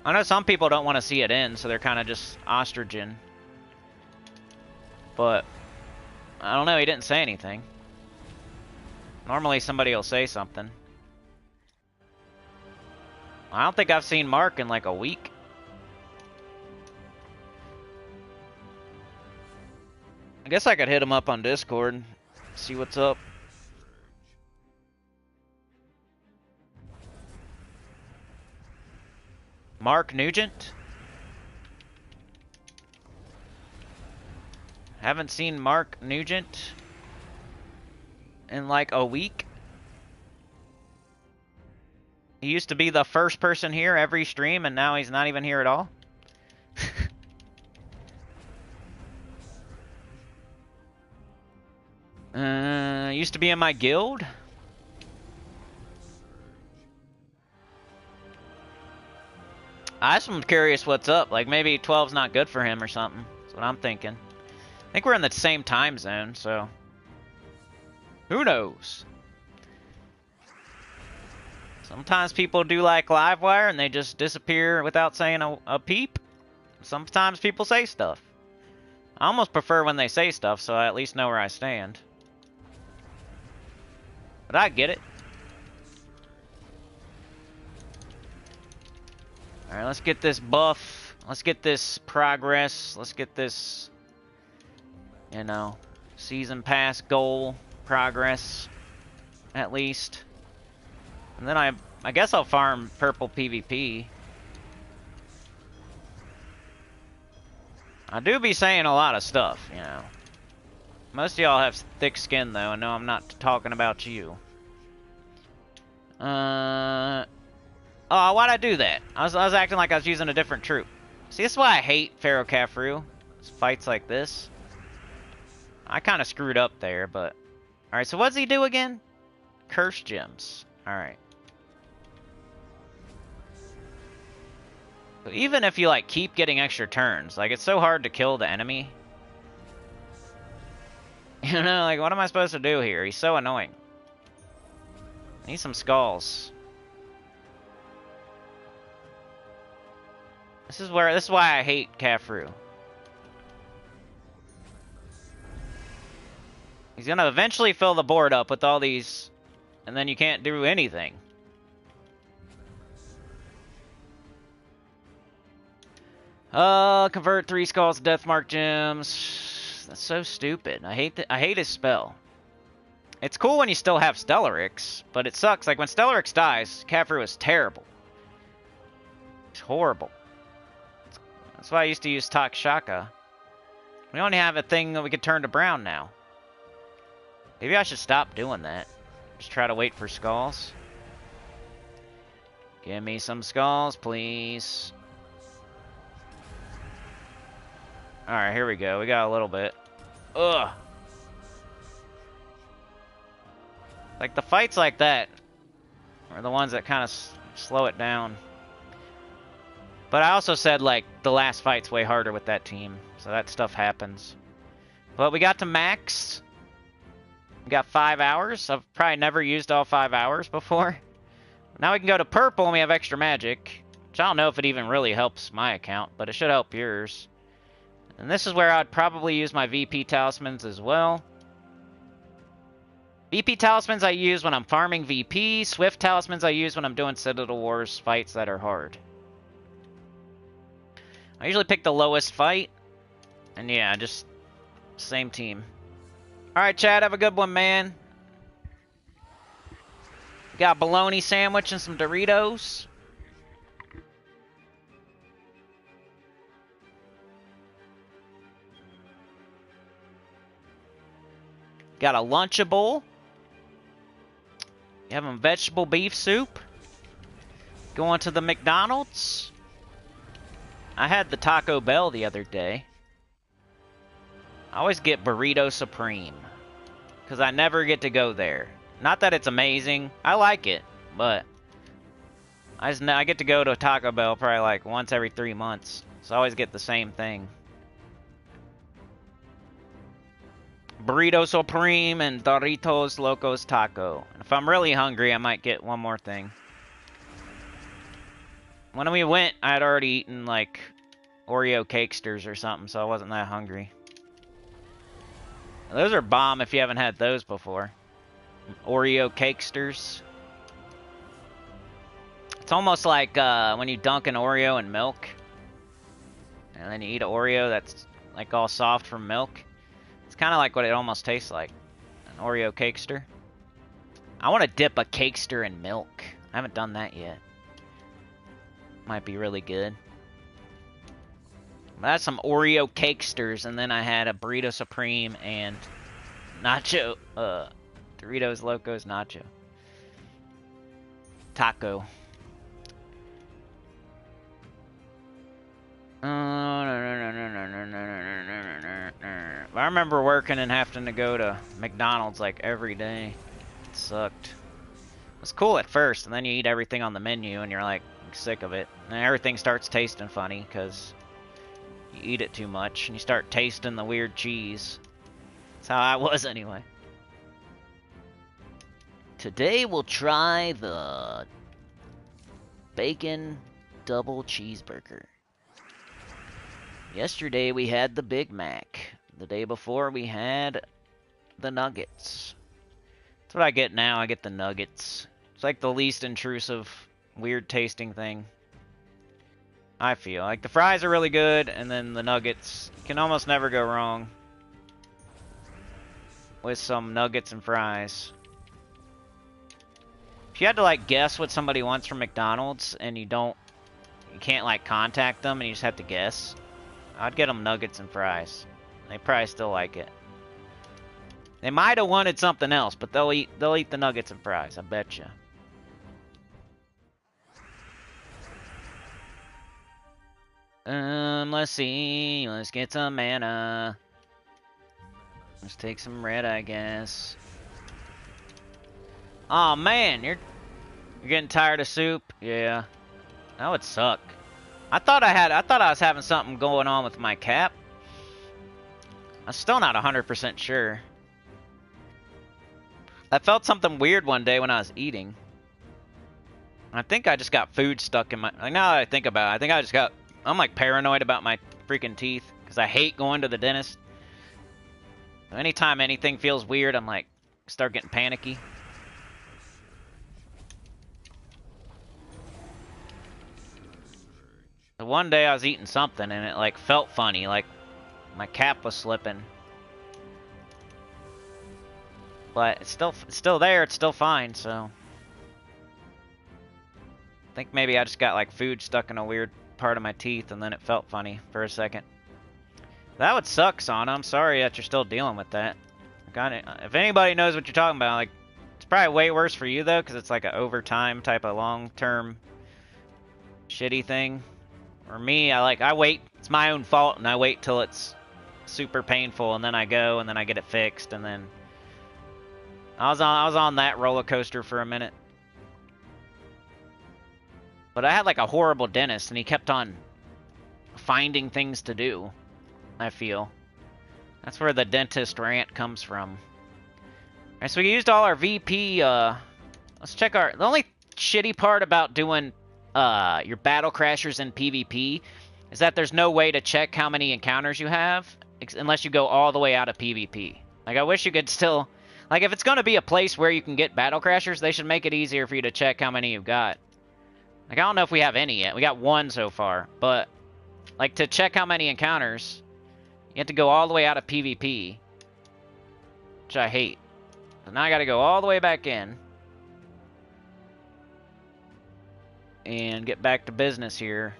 I know some people don't want to see it end, so they're kind of just ostriching. But I don't know. He didn't say anything. Normally somebody will say something. I don't think I've seen Mark in like a week. I guess I could hit him up on Discord. See what's up. Mark Nugent? Haven't seen Mark Nugent in like a week. He used to be the first person here every stream, and now he's not even here at all. Used to be in my guild. I just am curious what's up. Like maybe 12's not good for him or something. That's what I'm thinking. I think we're in the same time zone, so who knows? Sometimes people do like Livewire and they just disappear without saying a peep. Sometimes people say stuff. I almost prefer when they say stuff, so I at least know where I stand. But I get it. Alright, let's get this buff. Let's get this progress. Let's get this, you know, season pass goal progress, at least. And then I guess I'll farm purple PvP. I do be saying a lot of stuff, you know. Most of y'all have thick skin, though. I know I'm not talking about you. Oh, why'd I do that? I was acting like I was using a different troop. See, this is why I hate Pharaoh Khafru. Fights like this. I kind of screwed up there, but... Alright, so what does he do again? Curse gems. Alright. So even if you, like, keep getting extra turns, like, it's so hard to kill the enemy. You know, like, what am I supposed to do here? He's so annoying. I need some skulls. This is why I hate Khafru. He's gonna eventually fill the board up with all these, and then you can't do anything. Convert 3 skulls to Deathmark gems. That's so stupid. I hate his spell. It's cool when you still have Stellarix, but it sucks. Like when Stellarix dies, Khafru is terrible. It's horrible. That's why I used to use Takshaka. We only have a thing that we could turn to brown now. Maybe I should stop doing that. Just try to wait for skulls. Give me some skulls, please. Alright, here we go. We got a little bit. Ugh. Like, the fights like that are the ones that kind of slow it down. But I also said, like, the last fight's way harder with that team. So that stuff happens. But we got to max. We got 5 hours. I've probably never used all 5 hours before. Now we can go to purple and we have extra magic. Which I don't know if it even really helps my account, but it should help yours. And this is where I'd probably use my VP talismans as well. VP talismans I use when I'm farming VP. Swift talismans I use when I'm doing Citadel Wars fights that are hard. I usually pick the lowest fight. And yeah, just same team. Alright, Chad, have a good one, man. Got a bologna sandwich and some Doritos. Got a Lunchable. You having vegetable beef soup. Going to the McDonald's. I had the Taco Bell the other day. I always get Burrito Supreme. Because I never get to go there. Not that it's amazing. I like it. But I get to go to Taco Bell probably like once every 3 months. So I always get the same thing. Burrito Supreme and Doritos Locos Taco. And if I'm really hungry, I might get one more thing. When we went, I had already eaten like Oreo Cakesters or something, so I wasn't that hungry. Those are bomb if you haven't had those before. Oreo Cakesters. It's almost like when you dunk an Oreo in milk. And then you eat an Oreo that's like all soft from milk. It's kind of like what it almost tastes like. An Oreo Cakester. I want to dip a Cakester in milk. I haven't done that yet. Might be really good. But that's some Oreo Cakesters, and then I had a Burrito Supreme and Nacho, Doritos Locos Nacho. Taco. I remember working and having to go to McDonald's like every day. It sucked. It was cool at first, and then you eat everything on the menu, and you're like sick of it. And everything starts tasting funny because you eat it too much, and you start tasting the weird cheese. That's how I was anyway. Today we'll try the bacon double cheeseburger. Yesterday we had the Big Mac. The day before we had the nuggets. That's what I get now. I get the nuggets. It's like the least intrusive, weird tasting thing. I feel like the fries are really good, and then the nuggets, you can almost never go wrong with some nuggets and fries. If you had to like guess what somebody wants from McDonald's and you can't like contact them and you just have to guess, I'd get them nuggets and fries. They probably still like it. They might have wanted something else, but they'll eat the nuggets and fries, I betcha. Let's see. Let's get some mana. Let's take some red, I guess. Oh man, you're getting tired of soup? Yeah. That would suck. I thought I was having something going on with my cap. I'm still not 100% sure. I felt something weird one day when I was eating. I think I just got food stuck in my... Like, now that I think about it, I'm like paranoid about my freaking teeth. Because I hate going to the dentist. Anytime anything feels weird, I'm like, start getting panicky. So one day I was eating something and it like felt funny, like my cap was slipping. But it's still there, it's still fine, so. I think maybe I just got like food stuck in a weird part of my teeth and then it felt funny for a second. That would suck, Sana. I'm sorry that you're still dealing with that. If anybody knows what you're talking about, like, it's probably way worse for you though, because it's like an overtime type of long-term shitty thing. For me, I wait. It's my own fault, and I wait till it's super painful, and then I go, and then I get it fixed, and then I was on that roller coaster for a minute. But I had like a horrible dentist, and he kept on finding things to do, I feel. That's where the dentist rant comes from. Alright, so we used all our VP, let's check the only shitty part about doing, your Battlecrashers in PvP is that there's no way to check how many encounters you have, unless you go all the way out of PvP. Like, I wish you could still, like, if it's gonna be a place where you can get Battlecrashers, they should make it easier for you to check how many you've got. Like, I don't know if we have any yet. We got one so far, but, like, to check how many encounters, you have to go all the way out of PvP, which I hate. So now I gotta go all the way back in and get back to business here.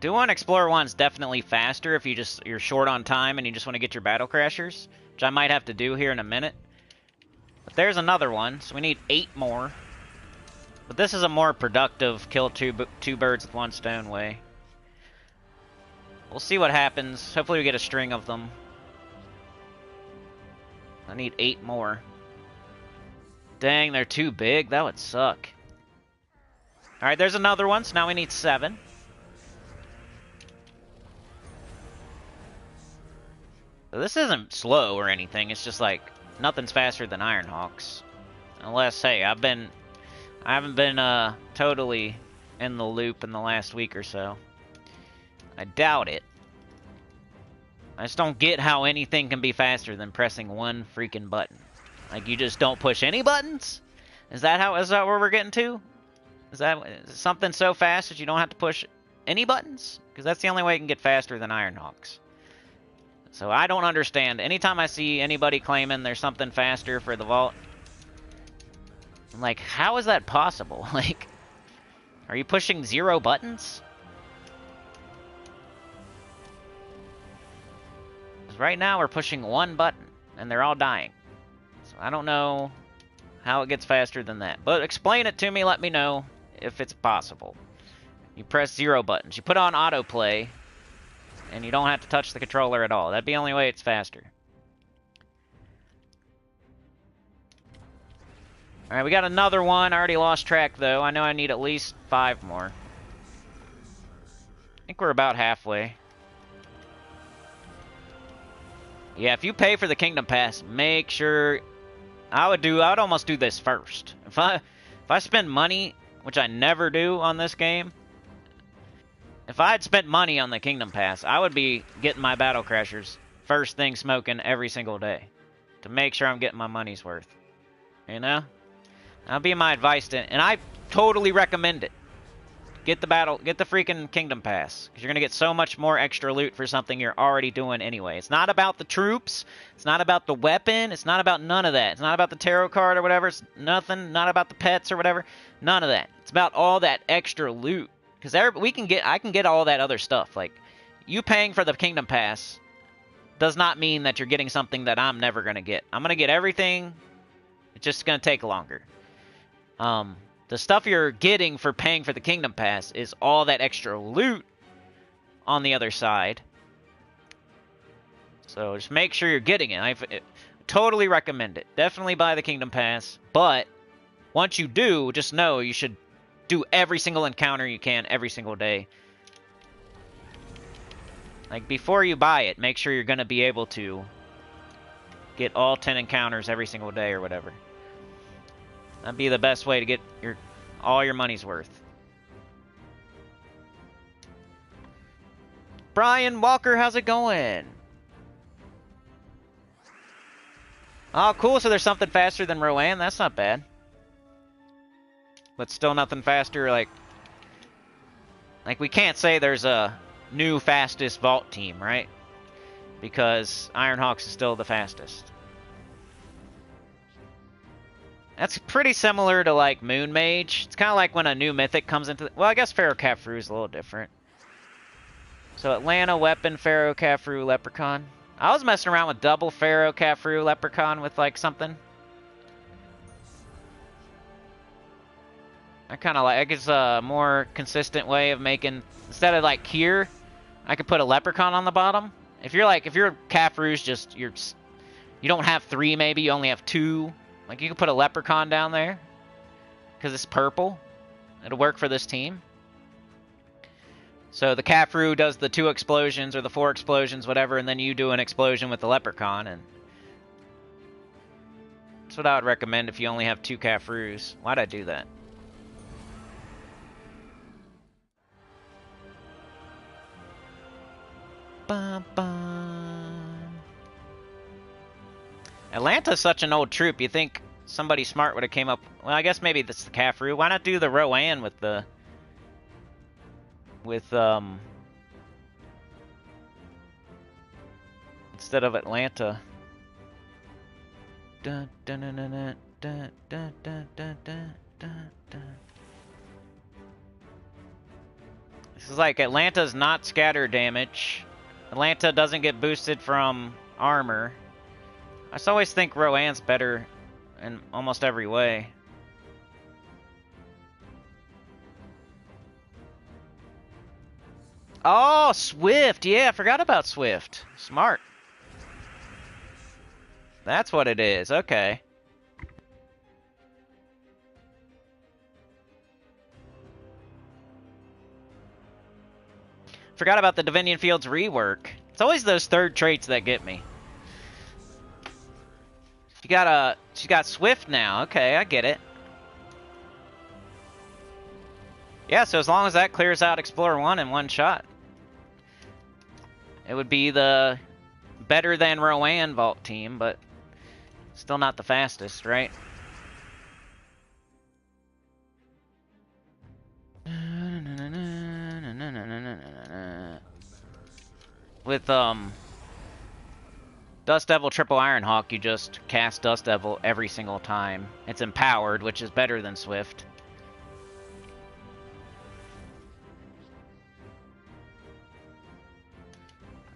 Doing Explorer 1's definitely faster if you're short on time and you just want to get your Battlecrashers, which I might have to do here in a minute. But there's another one, so we need 8 more. But this is a more productive kill two birds with one stone way. We'll see what happens. Hopefully we get a string of them. I need 8 more. Dang, they're too big. That would suck. Alright, there's another one, so now we need 7. So this isn't slow or anything, it's just like, nothing's faster than Ironhawks. Unless, hey, I haven't been, totally in the loop in the last week or so. I doubt it. I just don't get how anything can be faster than pressing one freaking button. Like, you just don't push any buttons? Is that where we're getting to? Is something so fast that you don't have to push any buttons? Because that's the only way you can get faster than Ironhawks. So I don't understand. Anytime I see anybody claiming there's something faster for the vault, I'm like, how is that possible? Like, are you pushing 0 buttons? Because right now we're pushing 1 button, and they're all dying. So I don't know how it gets faster than that. But explain it to me, let me know if it's possible. You press 0 buttons. You put on autoplay, and you don't have to touch the controller at all. That'd be the only way it's faster. Alright, we got another one. I already lost track, though. I know I need at least 5 more. I think we're about halfway. Yeah, if you pay for the Kingdom Pass, make sure... I would almost do this first. If I spend money, which I never do on this game, if I had spent money on the Kingdom Pass, I would be getting my Battlecrashers first thing smoking every single day to make sure I'm getting my money's worth. You know? That'll be my advice to, and I totally recommend it. Get the freaking Kingdom Pass, because you're going to get so much more extra loot for something you're already doing anyway. It's not about the troops. It's not about the weapon. It's not about none of that. It's not about the tarot card or whatever. It's nothing. Not about the pets or whatever. None of that. It's about all that extra loot. Because I can get all that other stuff. Like, you paying for the Kingdom Pass does not mean that you're getting something that I'm never going to get. I'm going to get everything. It's just going to take longer. The stuff you're getting for paying for the Kingdom Pass is all that extra loot on the other side. So just make sure you're getting it. I totally recommend it. Definitely buy the Kingdom Pass. But once you do, just know you should do every single encounter you can every single day. Like, before you buy it, make sure you're going to be able to get all 10 encounters every single day or whatever. That'd be the best way to get all your money's worth. Brian Walker, how's it going? Oh, cool. So there's something faster than Rowan. That's not bad. But still nothing faster, like we can't say there's a new fastest vault team, right? Because Ironhawks is still the fastest. That's pretty similar to, like, Moon Mage. It's kind of like when a new mythic comes into... Well, I guess Pharaoh Caffrou is a little different. So Atlanta, Weapon, Pharaoh Caffrou, Leprechaun. I was messing around with double Pharaoh Caffrou, Leprechaun with, like, something. I kind of like... It's a more consistent way of making... Instead of, like, here, I could put a Leprechaun on the bottom. If you're, like... If your Caffrou's just... You don't have 3, maybe. You only have 2. Like, you could put a Leprechaun down there. Because it's purple. It'll work for this team. So the Caffrou does the 2 explosions or the 4 explosions, whatever, and then you do an explosion with the Leprechaun. And that's what I would recommend if you only have 2 Caffrous. Why'd I do that? Bum, bum. Atlanta's such an old troop. You think somebody smart would have came up... Well, I guess maybe that's the Caffrou. Why not do the Rowan with the... Instead of Atlanta. Dun, dun, dun, dun, dun, dun, dun, dun, dun, dun, dun. This is like Atlanta's not scatter damage. Atlanta doesn't get boosted from armor. I just always think Rowan's better in almost every way. Oh, Swift. Yeah, I forgot about Swift. Smart. That's what it is. Okay. Forgot about the Divinian Fields rework. It's always those third traits that get me. She got Swift now. Okay, I get it. Yeah, so as long as that clears out Explorer 1 in one shot, it would be the better than Rowan Vault team, but still not the fastest, right? With Dust Devil Triple Ironhawk, you just cast Dust Devil every single time. It's empowered, which is better than Swift.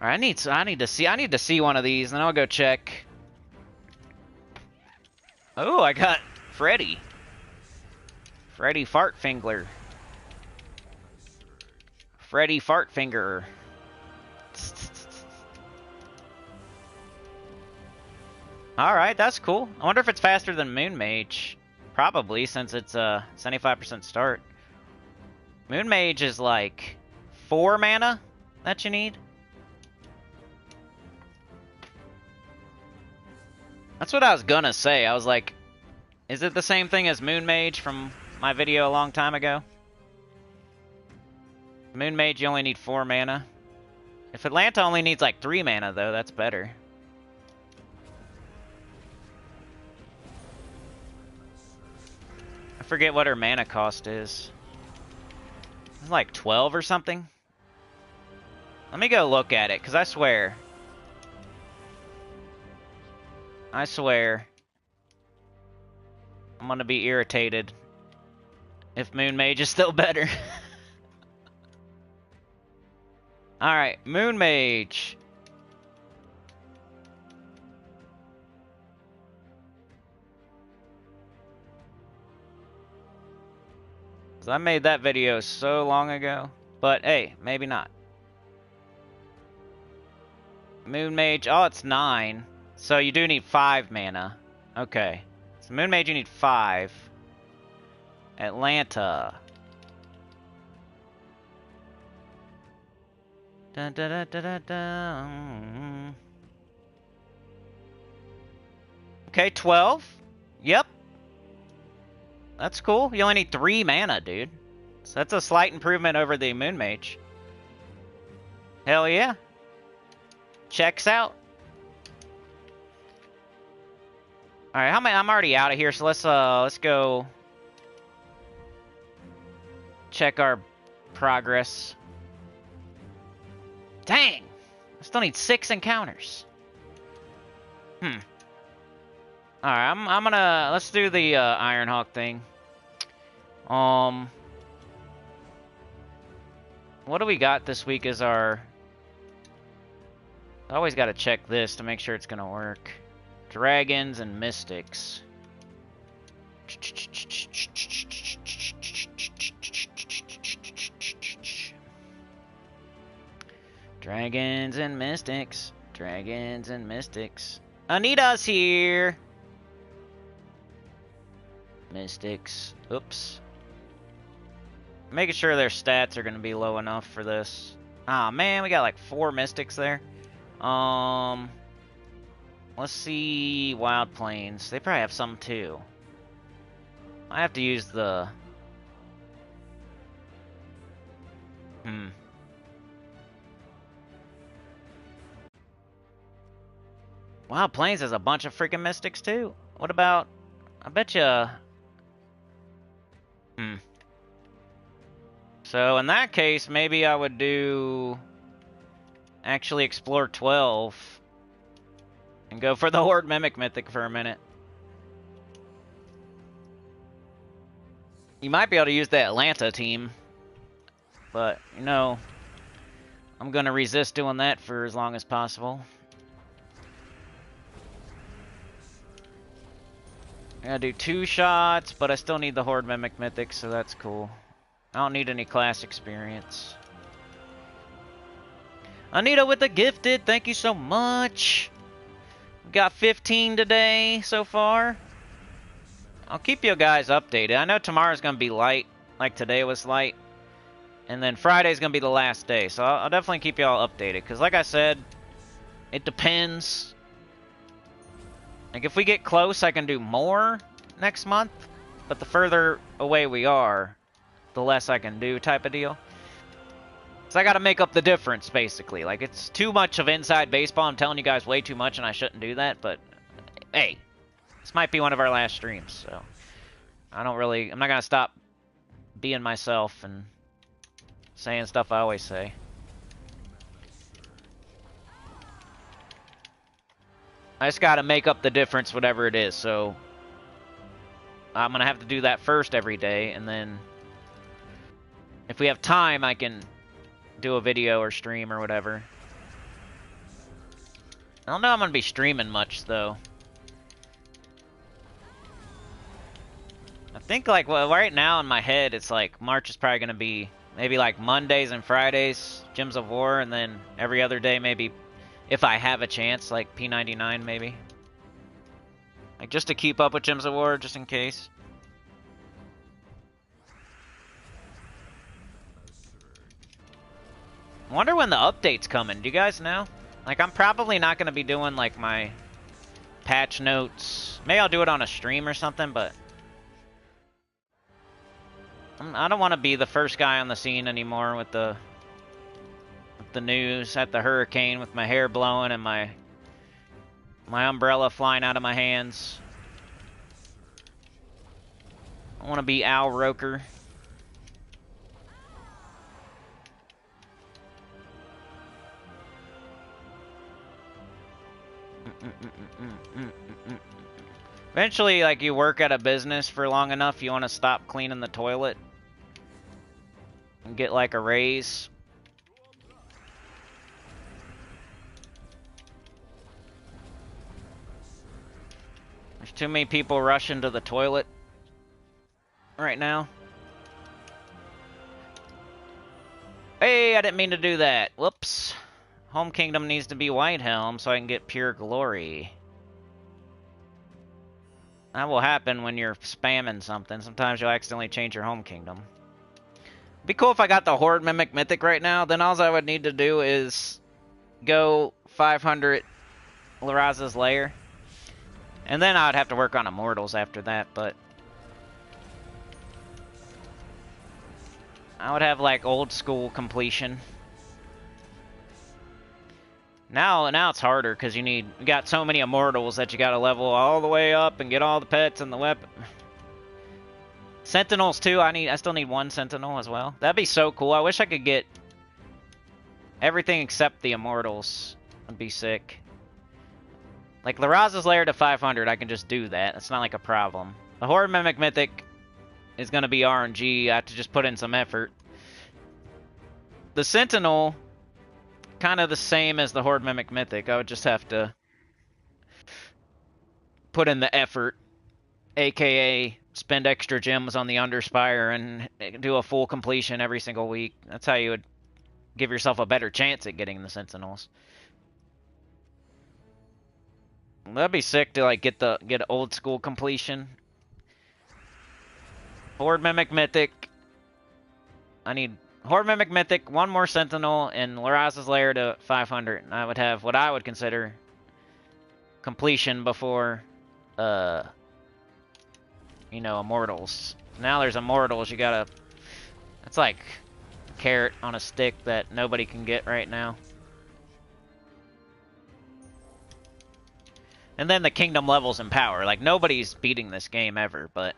Alright, I need to see one of these, and then I'll go check. Oh, I got Freddy. Freddy Fartfinger. Freddy Fartfinger. Alright, that's cool. I wonder if it's faster than Moon Mage. Probably, since it's a 75% start. Moon Mage is like 4 mana that you need. That's what I was gonna say. I was like, is it the same thing as Moon Mage from my video a long time ago? Moon Mage, you only need 4 mana. If Atlanta only needs like 3 mana, though, that's better. I forget what her mana cost is. It's like 12 or something. Let me go look at it, because I swear, I'm gonna be irritated if Moon Mage is still better. Alright, Moon Mage. I made that video so long ago, but hey, maybe not. Moon Mage, oh, it's 9. So you do need 5 mana. Okay. So Moon Mage, you need 5. Atlanta. Dun, dun, dun, dun, dun, dun. Okay, 12. Yep. That's cool. You only need 3 mana, dude. So that's a slight improvement over the Moon Mage. Hell yeah. Checks out. Alright, I'm already out of here, so let's go check our progress. Dang! I still need 6 encounters. Alright, I'm gonna... Let's do the Ironhawk thing. What do we got this week as our... I always gotta check this to make sure it's gonna work. Dragons and Mystics. Dragons and Mystics. Dragons and Mystics. Anita's here! Mystics. Oops. Making sure their stats are going to be low enough for this. Ah, man, we got like 4 Mystics there. Let's see Wild Plains. They probably have some too. I have to use the... Wild Plains has a bunch of freaking Mystics too. What about... I bet you... So in that case, maybe I would do... Actually explore 12. And go for the Horde Mimic Mythic for a minute. You might be able to use the Atlanta team. But, you know... I'm gonna resist doing that for as long as possible. I gotta do 2 shots, but I still need the Horde Mimic Mythic, so that's cool. I don't need any class experience. Anita with the gifted, thank you so much. We got 15 today so far. I'll keep you guys updated. I know tomorrow's gonna be light, like today was light. And then Friday's gonna be the last day, so I'll definitely keep y'all updated. Because like I said, it depends. Like if we get close, I can do more next month. But the further away we are, the less I can do type of deal. So I gotta make up the difference, basically. Like, it's too much of inside baseball. I'm telling you guys way too much, and I shouldn't do that, but... Hey, this might be one of our last streams, so... I'm not gonna stop being myself and saying stuff I always say. I just gotta make up the difference, whatever it is, so... I'm gonna have to do that first every day, and then... If we have time, I can do a video or stream or whatever. I don't know I'm gonna be streaming much, though. I think, like, well, right now in my head, it's like March is probably gonna be maybe like Mondays and Fridays, Gems of War, and then every other day maybe, if I have a chance, like P99 maybe. Like, just to keep up with Gems of War, just in case. I wonder when the update's coming. Do you guys know? Like, I'm probably not going to be doing, like, my patch notes. Maybe I'll do it on a stream or something, but... I don't want to be the first guy on the scene anymore with the news at the hurricane with my hair blowing and my umbrella flying out of my hands. I want to be Al Roker. Eventually, like, you work at a business for long enough, you want to stop cleaning the toilet and get, like, a raise. There's too many people rushing to the toilet right now. Hey, I didn't mean to do that. Whoops. Home Kingdom needs to be Whitehelm so I can get pure glory. That will happen when you're spamming something. Sometimes you'll accidentally change your home kingdom. It'd be cool if I got the Horde Mimic Mythic right now. Then all I would need to do is go 500 Laraza's Lair. And then I'd have to work on Immortals after that, but... I would have, like, old school completion. Now it's harder because you got so many Immortals that you got to level all the way up and get all the pets and the weapon. Sentinels too. I still need 1 Sentinel as well. That'd be so cool. I wish I could get everything except the Immortals. That'd be sick. Like, Laraz's Lair to 500, I can just do that. It's not like a problem. The Horde Mimic Mythic is going to be RNG. I have to just put in some effort. The Sentinel, kind of the same as the Horde Mimic Mythic. I would just have to put in the effort, aka spend extra gems on the Underspire and do a full completion every single week. That's how you would give yourself a better chance at getting the Sentinels. That'd be sick to like get old school completion. Horde Mimic Mythic. I need Horde Mimic Mythic, one more Sentinel, and Laraz's Lair to 500. And I would have what I would consider completion before, you know, Immortals. Now there's Immortals, you gotta... That's like a carrot on a stick that nobody can get right now. And then the kingdom levels in power. Like, nobody's beating this game ever, but...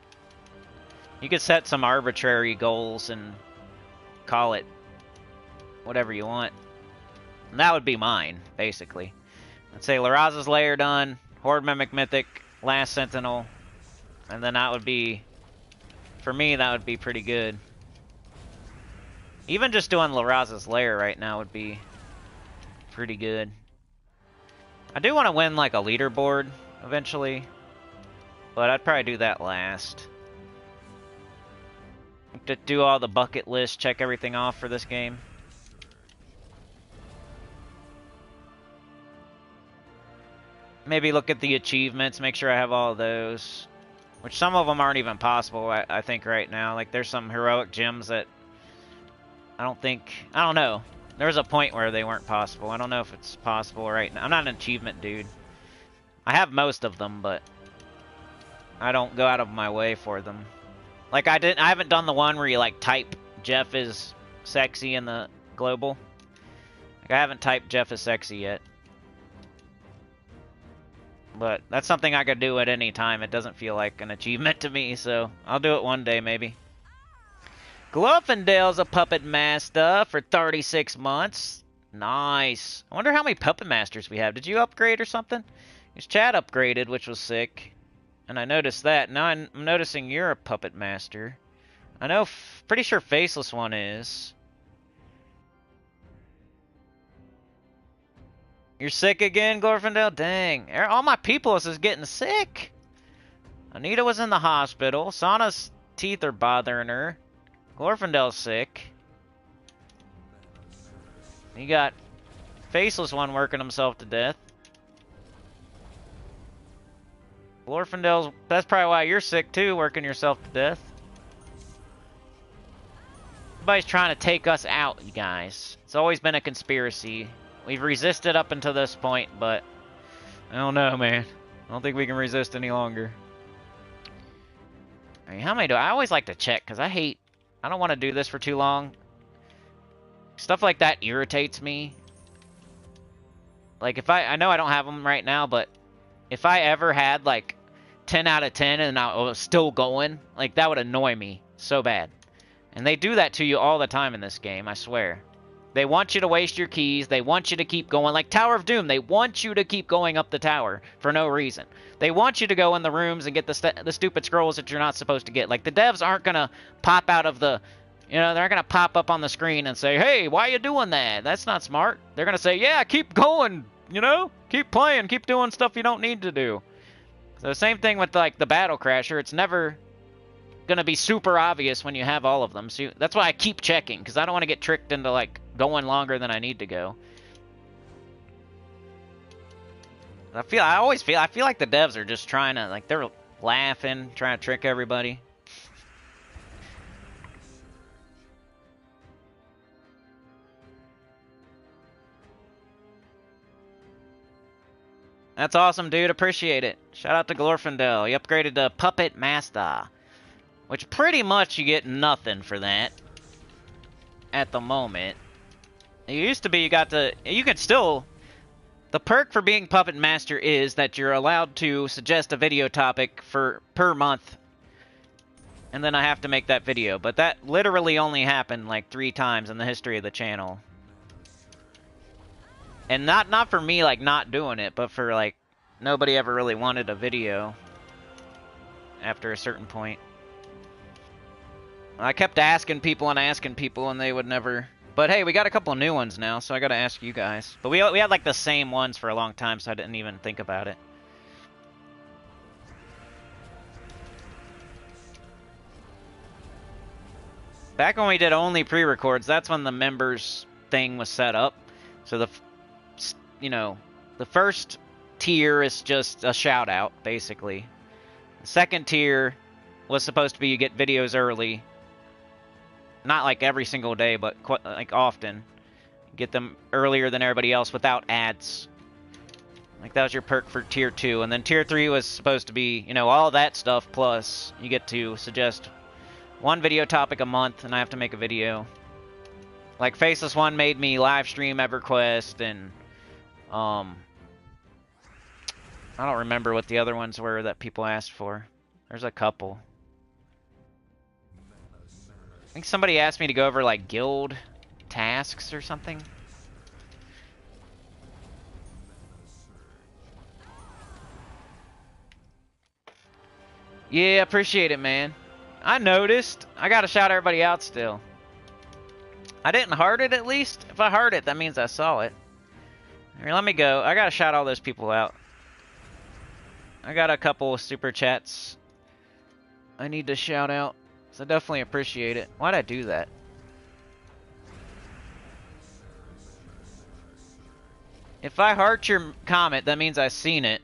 You could set some arbitrary goals and call it whatever you want. And that would be mine, basically. I'd say Laraz's Lair done, Horde Mimic Mythic, last Sentinel, and then that would be, for me, that would be pretty good. Even just doing Laraz's Lair right now would be pretty good. I do want to win, like, a leaderboard eventually, but I'd probably do that last. To do all the bucket list, check everything off for this game. Maybe look at the achievements, make sure I have all of those. Which some of them aren't even possible, I think, right now. Like, there's some heroic gems that I don't know. There was a point where they weren't possible. I don't know if it's possible right now. I'm not an achievement dude. I have most of them, but I don't go out of my way for them. Like, I haven't done the one where you, like, type Jeff is sexy in the global. Like, I haven't typed Jeff is sexy yet. But that's something I could do at any time. It doesn't feel like an achievement to me, so I'll do it one day, maybe. Glorfindale's a Puppet Master for 36 months. Nice. I wonder how many Puppet Masters we have. Did you upgrade or something? His chat upgraded, which was sick. And I noticed that. Now I'm noticing you're a Puppet Master. I know, pretty sure Faceless One is. You're sick again, Glorfindale? Dang. All my people is getting sick. Anita was in the hospital. Sana's teeth are bothering her. Glorfindale's sick. You got Faceless One working himself to death. Glorfindale's... That's probably why you're sick, too, working yourself to death. Everybody's trying to take us out, you guys. It's always been a conspiracy. We've resisted up until this point, but... I don't know, man. I don't think we can resist any longer. I mean, how many do I always like to check, because I don't want to do this for too long. Stuff like that irritates me. Like, if I know I don't have them right now, but if I ever had, like, 10 out of 10 and I was still going, like, that would annoy me so bad. And they do that to you all the time in this game, I swear. They want you to waste your keys. They want you to keep going. Like Tower of Doom, they want you to keep going up the tower for no reason. They want you to go in the rooms and get the stupid scrolls that you're not supposed to get. Like, the devs aren't going to pop out of the... You know, they're not going to pop up on the screen and say, hey, why are you doing that? That's not smart. They're going to say, yeah, keep going, you know? Keep playing, keep doing stuff you don't need to do. So same thing with, like, the Battlecrasher. It's never going to be super obvious when you have all of them. So that's why I keep checking, because I don't want to get tricked into, like, going longer than I need to go. I feel like the devs are just trying to, like, they're laughing, trying to trick everybody. That's awesome, dude. Appreciate it. Shout out to Glorfindale. He upgraded to Puppet Master. Which pretty much you get nothing for that. At the moment. It used to be you could still... The perk for being Puppet Master is that you're allowed to suggest a video topic per month. And then I have to make that video. But that literally only happened like 3 times in the history of the channel. And not for me, like, not doing it, but for, like, nobody ever really wanted a video after a certain point. I kept asking people, and they would never... But hey, we got a couple new ones now, so I gotta ask you guys. But we had like the same ones for a long time, so I didn't even think about it. Back when we did only pre-records, that's when the members thing was set up. So the first tier is just a shout out, basically. The second tier was supposed to be you get videos early. Not like every single day, but like often. Get them earlier than everybody else without ads. Like that was your perk for tier 2. And then tier 3 was supposed to be, all that stuff plus you get to suggest one video topic a month, and I have to make a video. Like Faceless One made me live stream EverQuest, and I don't remember what the other ones were that people asked for. There's a couple. I think somebody asked me to go over like guild tasks or something. Yeah, appreciate it, man. I noticed. I gotta shout everybody out still. I didn't heart it at least. If I heart it, that means I saw it. Here, let me go. I gotta shout all those people out. I got a couple of super chats I need to shout out. So definitely appreciate it. Why'd I do that? If I heart your comment, that means I've seen it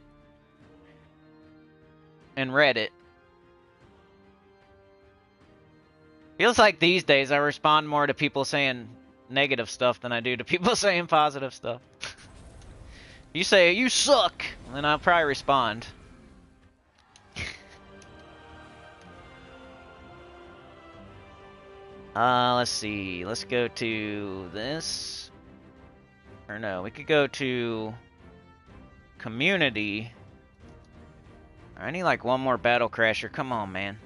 and read it. Feels like these days I respond more to people saying negative stuff than I do to people saying positive stuff. You say, you suck, then I'll probably respond. Let's see. Let's go to this. Or no, we could go to community. I need like one more Battlecrasher. Come on, man.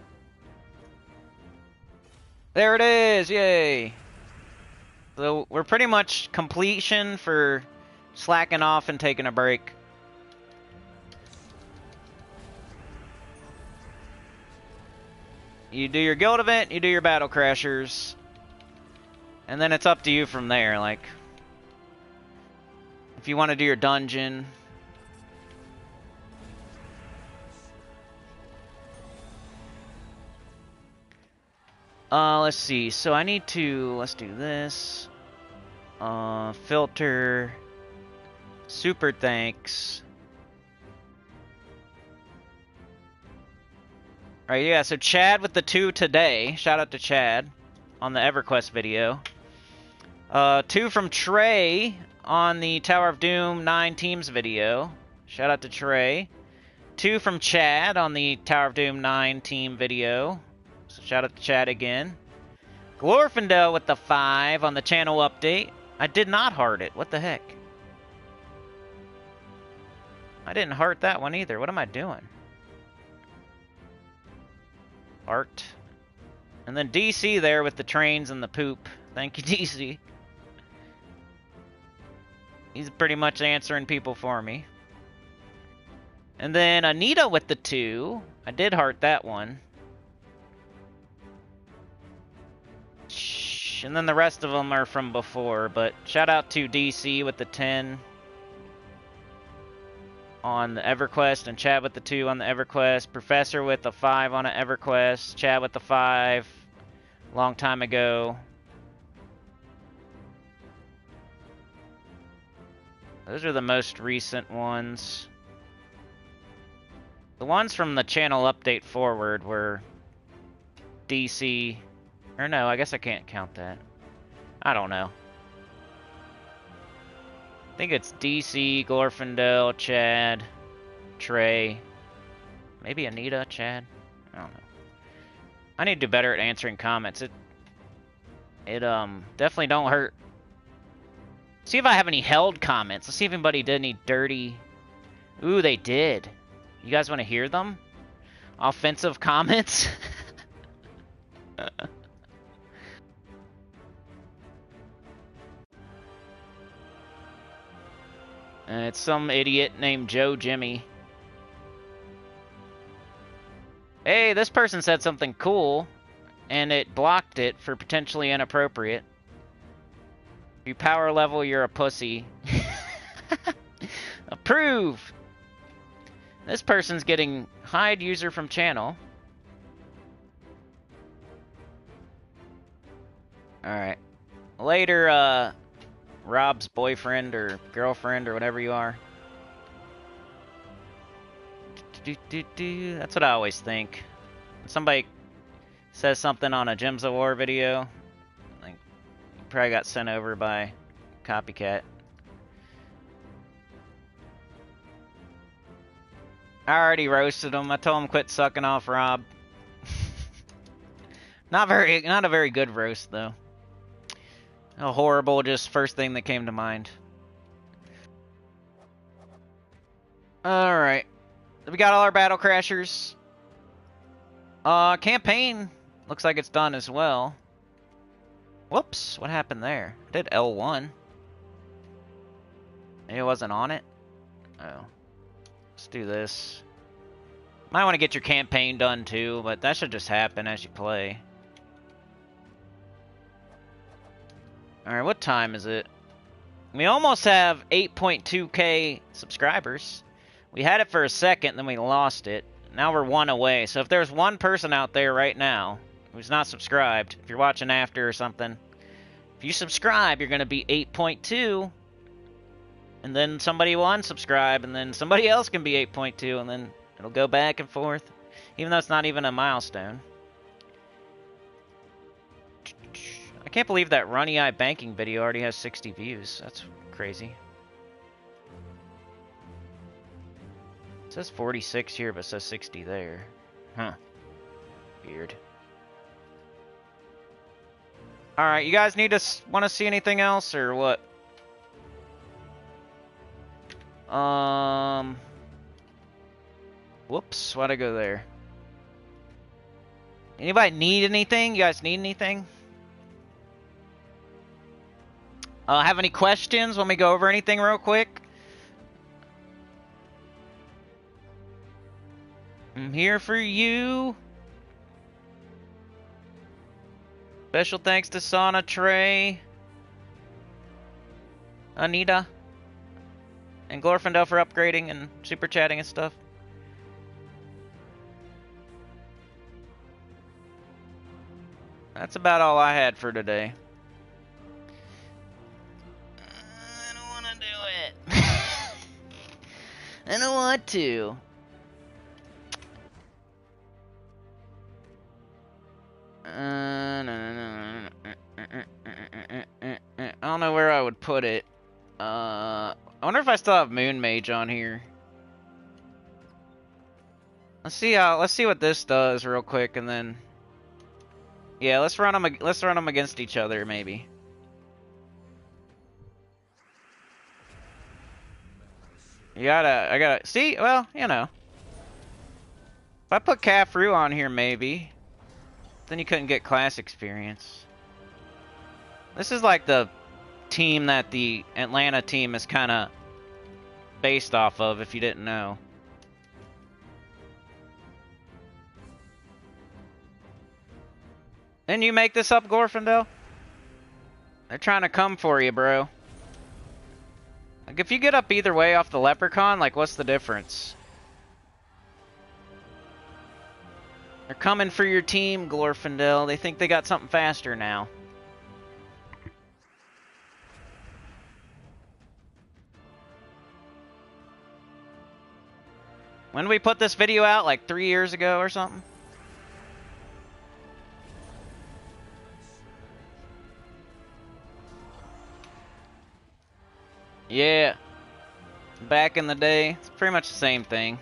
There it is! Yay! So we're pretty much completion for slacking off and taking a break. You do your guild event, you do your Battlecrashers, and then it's up to you from there. Like, if you want to do your dungeon. Let's see. So I need to, let's do this. Filter. Super thanks. Alright, yeah, so Chad with the 2 today. Shout out to Chad on the EverQuest video. 2 from Trey on the Tower of Doom 9 Teams video. Shout out to Trey. 2 from Chad on the Tower of Doom 9 team video. So shout out to Chad again. Glorfindel with the 5 on the channel update. I did not heart it. What the heck? I didn't heart that one either. What am I doing? Art. And then DC there with the trains and the poop. Thank you, DC. He's pretty much answering people for me. And then Anita with the 2. I did heart that one. And then the rest of them are from before, but shout out to DC with the 10 on the EverQuest, and Chad with the 2 on the EverQuest, Professor with the 5 on an EverQuest, Chad with the 5 long time ago. Those are the most recent ones. The ones from the channel update forward were DC. Or no, I guess I can't count that. I don't know. I think it's DC, Glorfindel, Chad, Trey, maybe Anita, Chad. I don't know. I need to do better at answering comments. It definitely don't hurt. See if I have any held comments. Let's see if anybody did any dirty. Ooh, they did. You guys want to hear them? Offensive comments? It's some idiot named Joe Jimmy. Hey, this person said something cool, and it blocked it for potentially inappropriate. If you power level, you're a pussy. Approve! This person's getting hide user from channel. Alright. Later, Rob's boyfriend or girlfriend or whatever you are. That's what I always think. When somebody says something on a Gems of War video, like, you probably got sent over by Copycat. I already roasted him. I told him quit sucking off Rob. Not a very good roast though. A horrible, just first thing that came to mind. Alright. We got all our Battlecrashers. Campaign looks like it's done as well. Whoops, what happened there? I did L1. Maybe it wasn't on it? Oh. Let's do this. Might want to get your campaign done too, but that should just happen as you play. Alright, what time is it? We almost have 8.2k subscribers. We had it for a second, then we lost it. Now we're one away. So if there's one person out there right now who's not subscribed, if you're watching after or something, if you subscribe, you're going to be 8.2. And then somebody will unsubscribe, and then somebody else can be 8.2, and then it'll go back and forth. Even though it's not even a milestone. I can't believe that Runny Eye banking video already has 60 views. That's crazy. It says 46 here, but it says 60 there. Huh. Weird. Alright, you guys want to see anything else, or what? Whoops, why'd I go there? Anybody need anything? You guys need anything? Have any questions? Want me to go over anything real quick? I'm here for you. Special thanks to Sauna Trey, Anita, and Glorfindel for upgrading and super chatting and stuff. That's about all I had for today. I don't want to do it. I don't want to. I don't know where I would put it. I wonder if I still have Moon Mage on here. Let's see what this does real quick, and then yeah, let's run them against each other maybe. I gotta see. Well, you know, if I put Cafru on here, maybe then you couldn't get class experience. This is like the team that the Atlanta team is kind of based off of, if you didn't know. Didn't you make this up, Glorfindel? They're trying to come for you, bro. Like, if you get up either way off the Leprechaun, like, what's the difference? They're coming for your team, Glorfindel. They think they got something faster now. When did we put this video out? Like 3 years ago or something? Yeah. Back in the day. It's pretty much the same thing.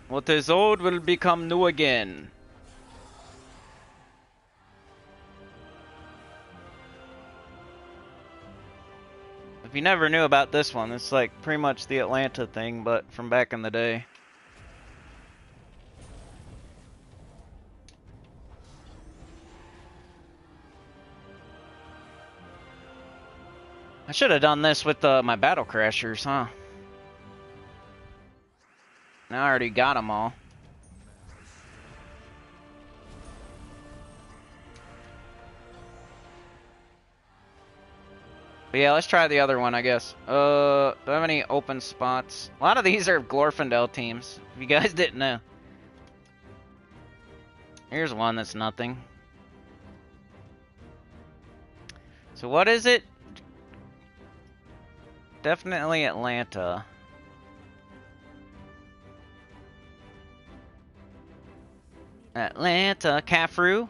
What is old will become new again. If you never knew about this one, it's like pretty much the Atlanta thing, but from back in the day. I should have done this with my Battlecrashers, huh? Now I already got them all. But yeah, let's try the other one, I guess. Do I have any open spots? A lot of these are Glorfindel teams, if you guys didn't know. Here's one that's nothing. So what is it? Definitely Atlanta. Atlanta, Caffrey.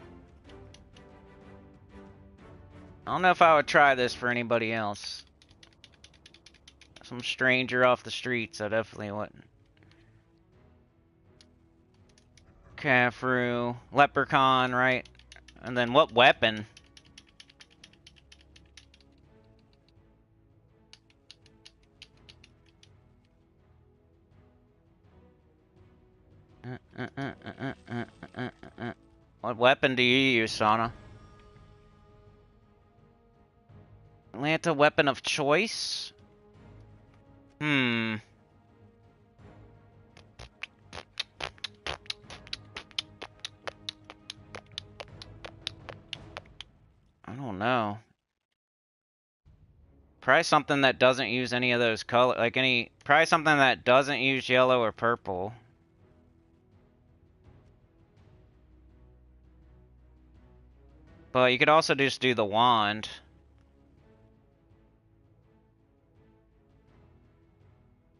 I don't know if I would try this for anybody else. Some stranger off the streets, I definitely wouldn't. Caffrey, Leprechaun, right? And then what weapon? What weapon do you use, Sana? Atlanta weapon of choice? I don't know. Probably something that doesn't use any of those color, probably something that doesn't use yellow or purple. But you could also just do the wand.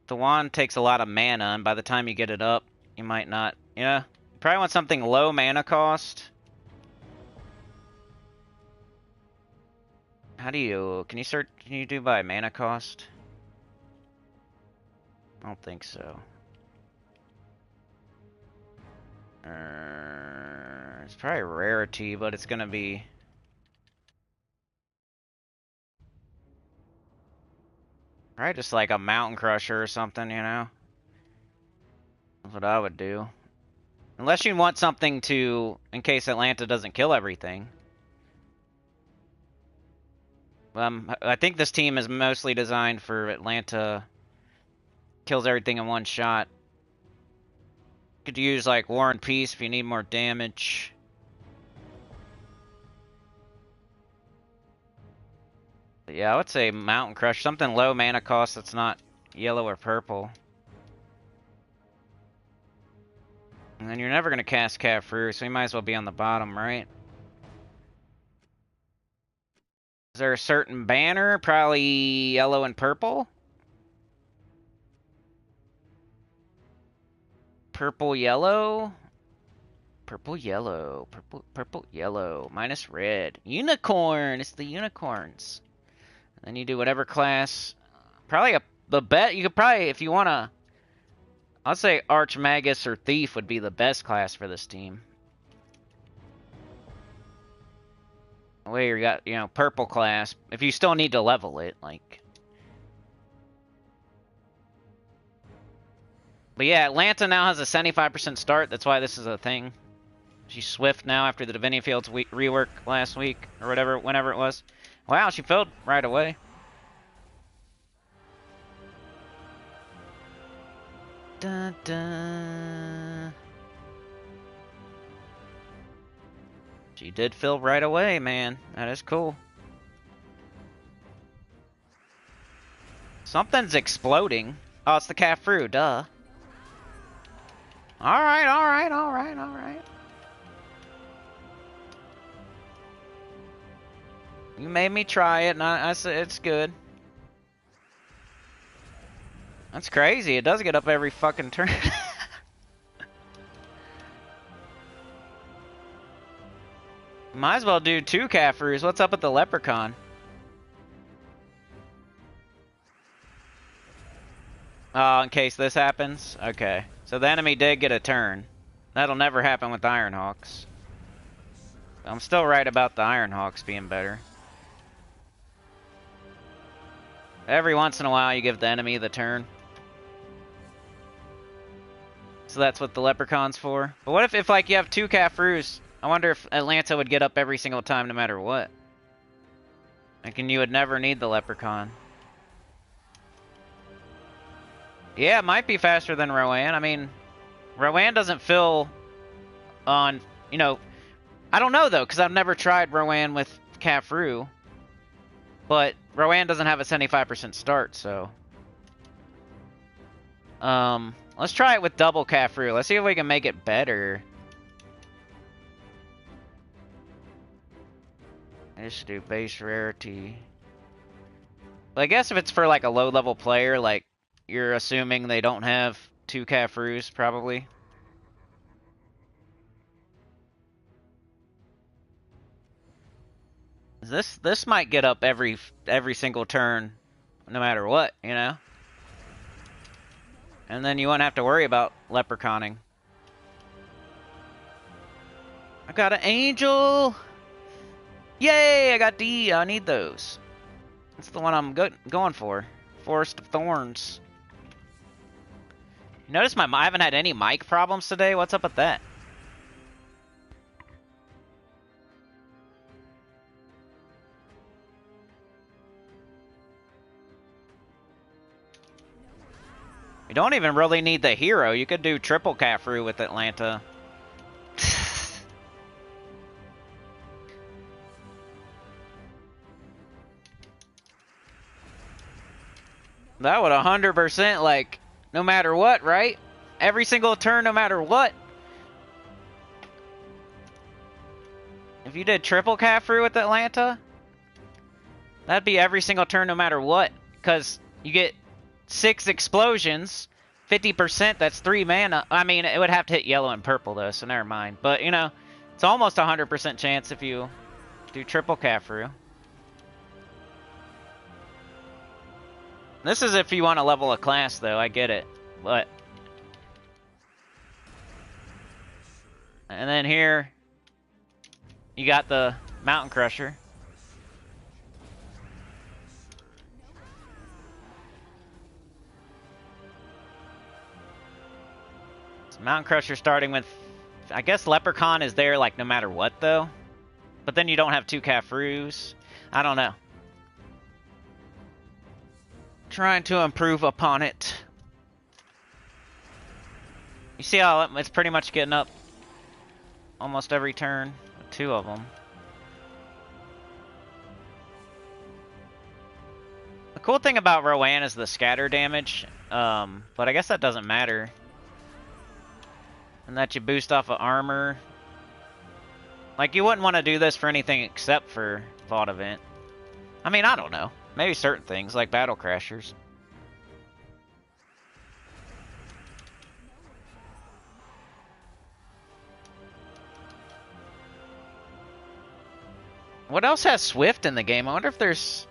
The wand takes a lot of mana, and by the time you get it up, you might not. Yeah, you probably want something low mana cost. How do you? Can you do by mana cost? I don't think so. It's probably rarity, but it's gonna be. Probably just like a mountain crusher or something, you know? That's what I would do. Unless you want something to, in case Atlanta doesn't kill everything. I think this team is mostly designed for Atlanta kills everything in one shot. Could use like War and Peace if you need more damage. But yeah, I would say Mountain Crush, something low mana cost that's not yellow or purple. And then you're never going to cast Caffrey, so you might as well be on the bottom, right? Is there a certain banner? Probably yellow and purple? Purple, yellow? Purple, yellow. Purple, yellow. Minus red. Unicorn! It's the unicorns. And then you do whatever class. Probably the bet. You could probably, if you want to. I'd say Archmagus or Thief would be the best class for this team. Where you got, purple class. If you still need to level it, like. But yeah, Atlanta now has a 75% start. That's why this is a thing. She's swift now after the Divinity Fields rework last week or whatever, whenever it was. Wow, she filled right away. Dun, dun. She did fill right away, man. That is cool. Something's exploding. Oh, it's the Caffrey, duh. Alright, alright, alright, alright. You made me try it, and I said it's good. That's crazy. It does get up every fucking turn. Might as well do 2 Caffreys. What's up with the Leprechaun? Oh, in case this happens? Okay. So the enemy did get a turn. That'll never happen with the Ironhawks. I'm still right about the Ironhawks being better. Every once in a while you give the enemy the turn. So that's what the Leprechaun's for. But what if like you have 2 Caffreys? I wonder if Atlanta would get up every single time no matter what. Thinking you would never need the Leprechaun. Yeah, it might be faster than Rowan. I mean, Rowan doesn't fill on, you know, I don't know though, because I've never tried Rowan with Cafru. But Rowan doesn't have a 75% start, so. Let's try it with double Cafru. Let's see if we can make it better. Let's do base rarity. But I guess if it's for like a low level player, like you're assuming they don't have 2 Cafrus, probably. This might get up every single turn, no matter what, you know? And then you won't have to worry about leprechauning. I got an angel! Yay! I got D. I need those. That's the one I'm going for. Forest of Thorns. You notice I haven't had any mic problems today? What's up with that? You don't even really need the hero. You could do triple Cafru with Atlanta. That would 100%, like, no matter what, right? Every single turn, no matter what. If you did triple Cafru with Atlanta, that'd be every single turn, no matter what. Because you get 6 explosions, 50%, that's 3 mana. I mean, it would have to hit yellow and purple, though, so never mind. But, you know, it's almost 100% chance if you do triple Cafru. This is if you want to level a class, though. I get it. But... And then here, you got the Mountain Crusher. So Mountain Crusher starting with... I guess Leprechaun is there, like, no matter what, though. But then you don't have 2 Cafrus. I don't know. Trying to improve upon it. You see how it's pretty much getting up almost every turn? 2 of them. The cool thing about Rowan is the scatter damage, but I guess that doesn't matter. And that you boost off of armor. Like, you wouldn't want to do this for anything except for Vault Event. I mean, I don't know. Maybe certain things, like Battlecrashers. What else has Swift in the game? I wonder if there's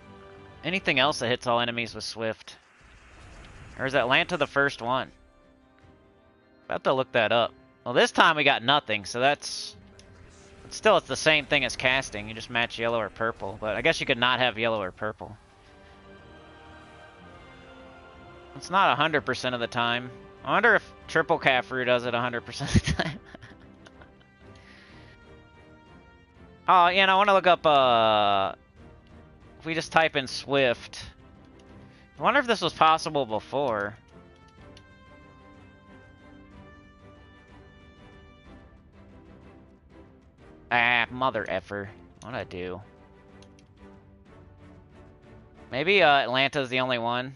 anything else that hits all enemies with Swift. Or is Atlanta the first one? About to look that up. Well, this time we got nothing, so that's... Still, it's the same thing as casting. You just match yellow or purple. But I guess you could not have yellow or purple. It's not 100% of the time. I wonder if triple Cafru does it 100% of the time. Oh, yeah, and I want to look up, if we just type in Swift. I wonder if this was possible before. Ah, mother effer. What'd I do? Maybe, Atlanta's the only one.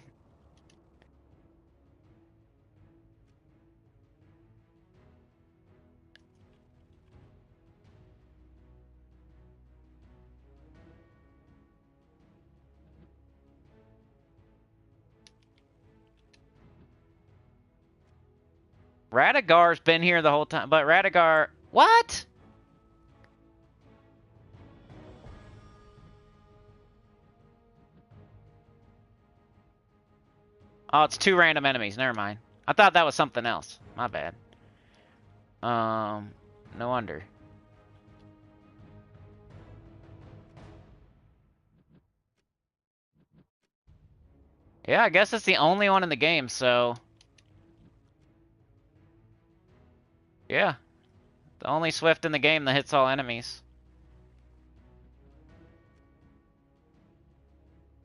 Radigar's been here the whole time, but Radigar... What? Oh, it's 2 random enemies. Never mind. I thought that was something else. My bad. No wonder. Yeah, I guess it's the only one in the game, so... Yeah. The only Swift in the game that hits all enemies.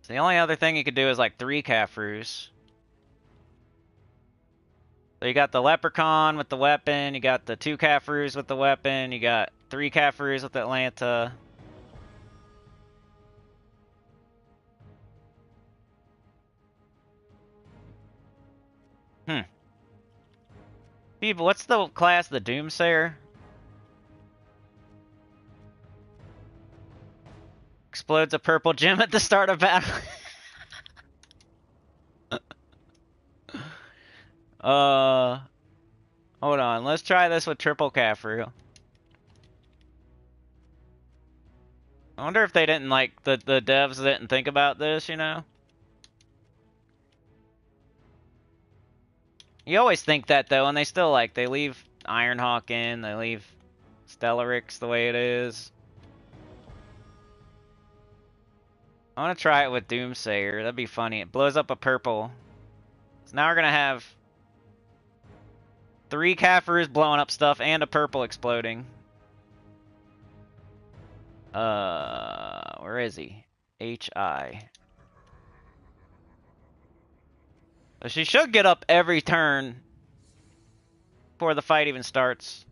So the only other thing you could do is like 3 Caffrews. So you got the Leprechaun with the weapon, you got the 2 Caffrews with the weapon, you got 3 Caffrews with Atlanta. People, what's the class, the Doomsayer? Explodes a purple gem at the start of battle. Hold on. Let's try this with triple Caffrey. I wonder if they didn't, like, the devs didn't think about this, you know? You always think that, though, and they still, like, they leave Ironhawk in, they leave Stellarix the way it is. I want to try it with Doomsayer. That'd be funny. It blows up a purple. So now we're going to have 3 Caffreys blowing up stuff and a purple exploding. Where is he? H.I. So she should get up every turn before the fight even starts.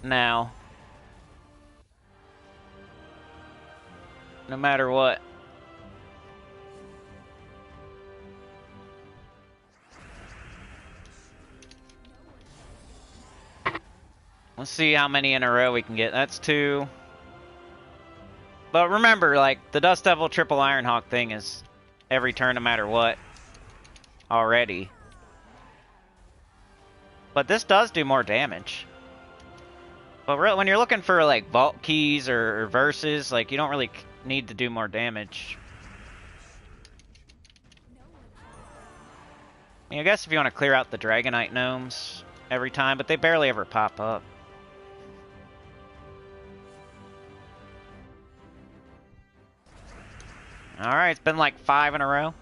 Now. No matter what. Let's see how many in a row we can get. That's 2. But remember, like, the Dust Devil triple Ironhawk thing is every turn no matter what. Already. But this does do more damage. But when you're looking for, like, vault keys or verses, like, you don't really need to do more damage. I mean, I guess if you want to clear out the Dragonite gnomes every time, but they barely ever pop up. Alright, it's been like 5 in a row.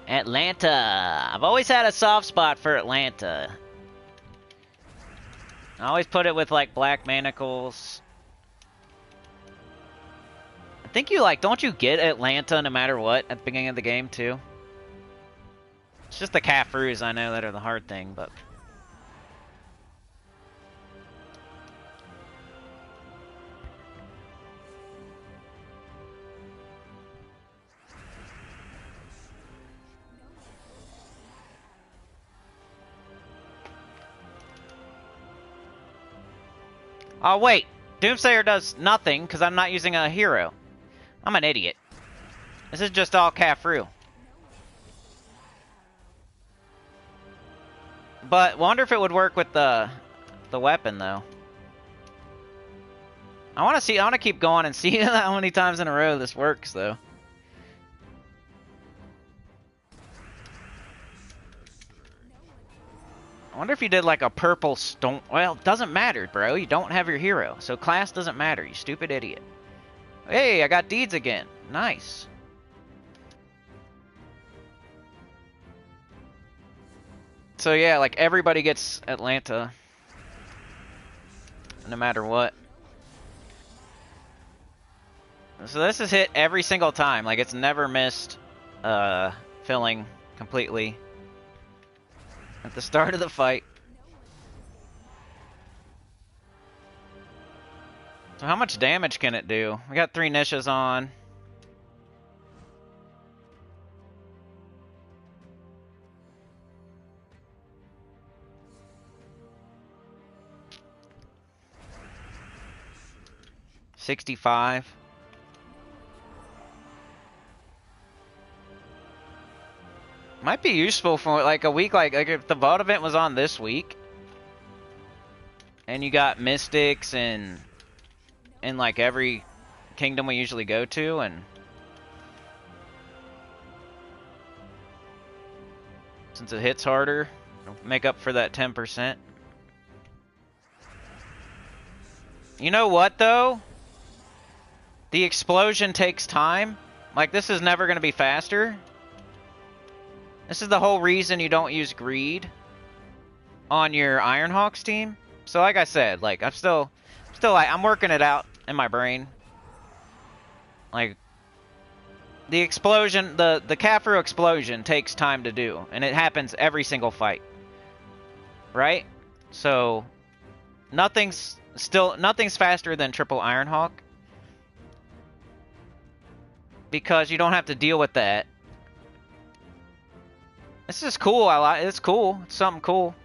Atlanta! I've always had a soft spot for Atlanta. I always put it with, like, Black Manacles. I think you, like, don't you get Atlanta no matter what at the beginning of the game, too? It's just the Caffrews, I know, that are the hard thing, but... Oh, wait. Doomsayer does nothing because I'm not using a hero. I'm an idiot. This is just all Caffrey. But wonder if it would work with the weapon, though. I want to keep going and see how many times in a row this works, though. I wonder if you did like a purple stone. Well, it doesn't matter, bro. You don't have your hero. So class doesn't matter, you stupid idiot. Hey, I got deeds again. Nice. So yeah, like everybody gets Atlanta. No matter what. So this is hit every single time. Like it's never missed filling completely. At the start of the fight. So how much damage can it do? We got 3 niches on. $65. Might be useful for like a week, like if the vault event was on this week, and you got mystics and in like every kingdom we usually go to, and since it hits harder, it'll make up for that 10%. You know what though? The explosion takes time. Like this is never going to be faster. This is the whole reason you don't use greed on your Ironhawks team. So like I said, like I'm still Still, I'm working it out in my brain. Like, the explosion, the Caffrey explosion takes time to do, and it happens every single fight. Right? So, nothing's faster than triple Ironhawk. Because you don't have to deal with that. This is cool. It's cool. It's something cool.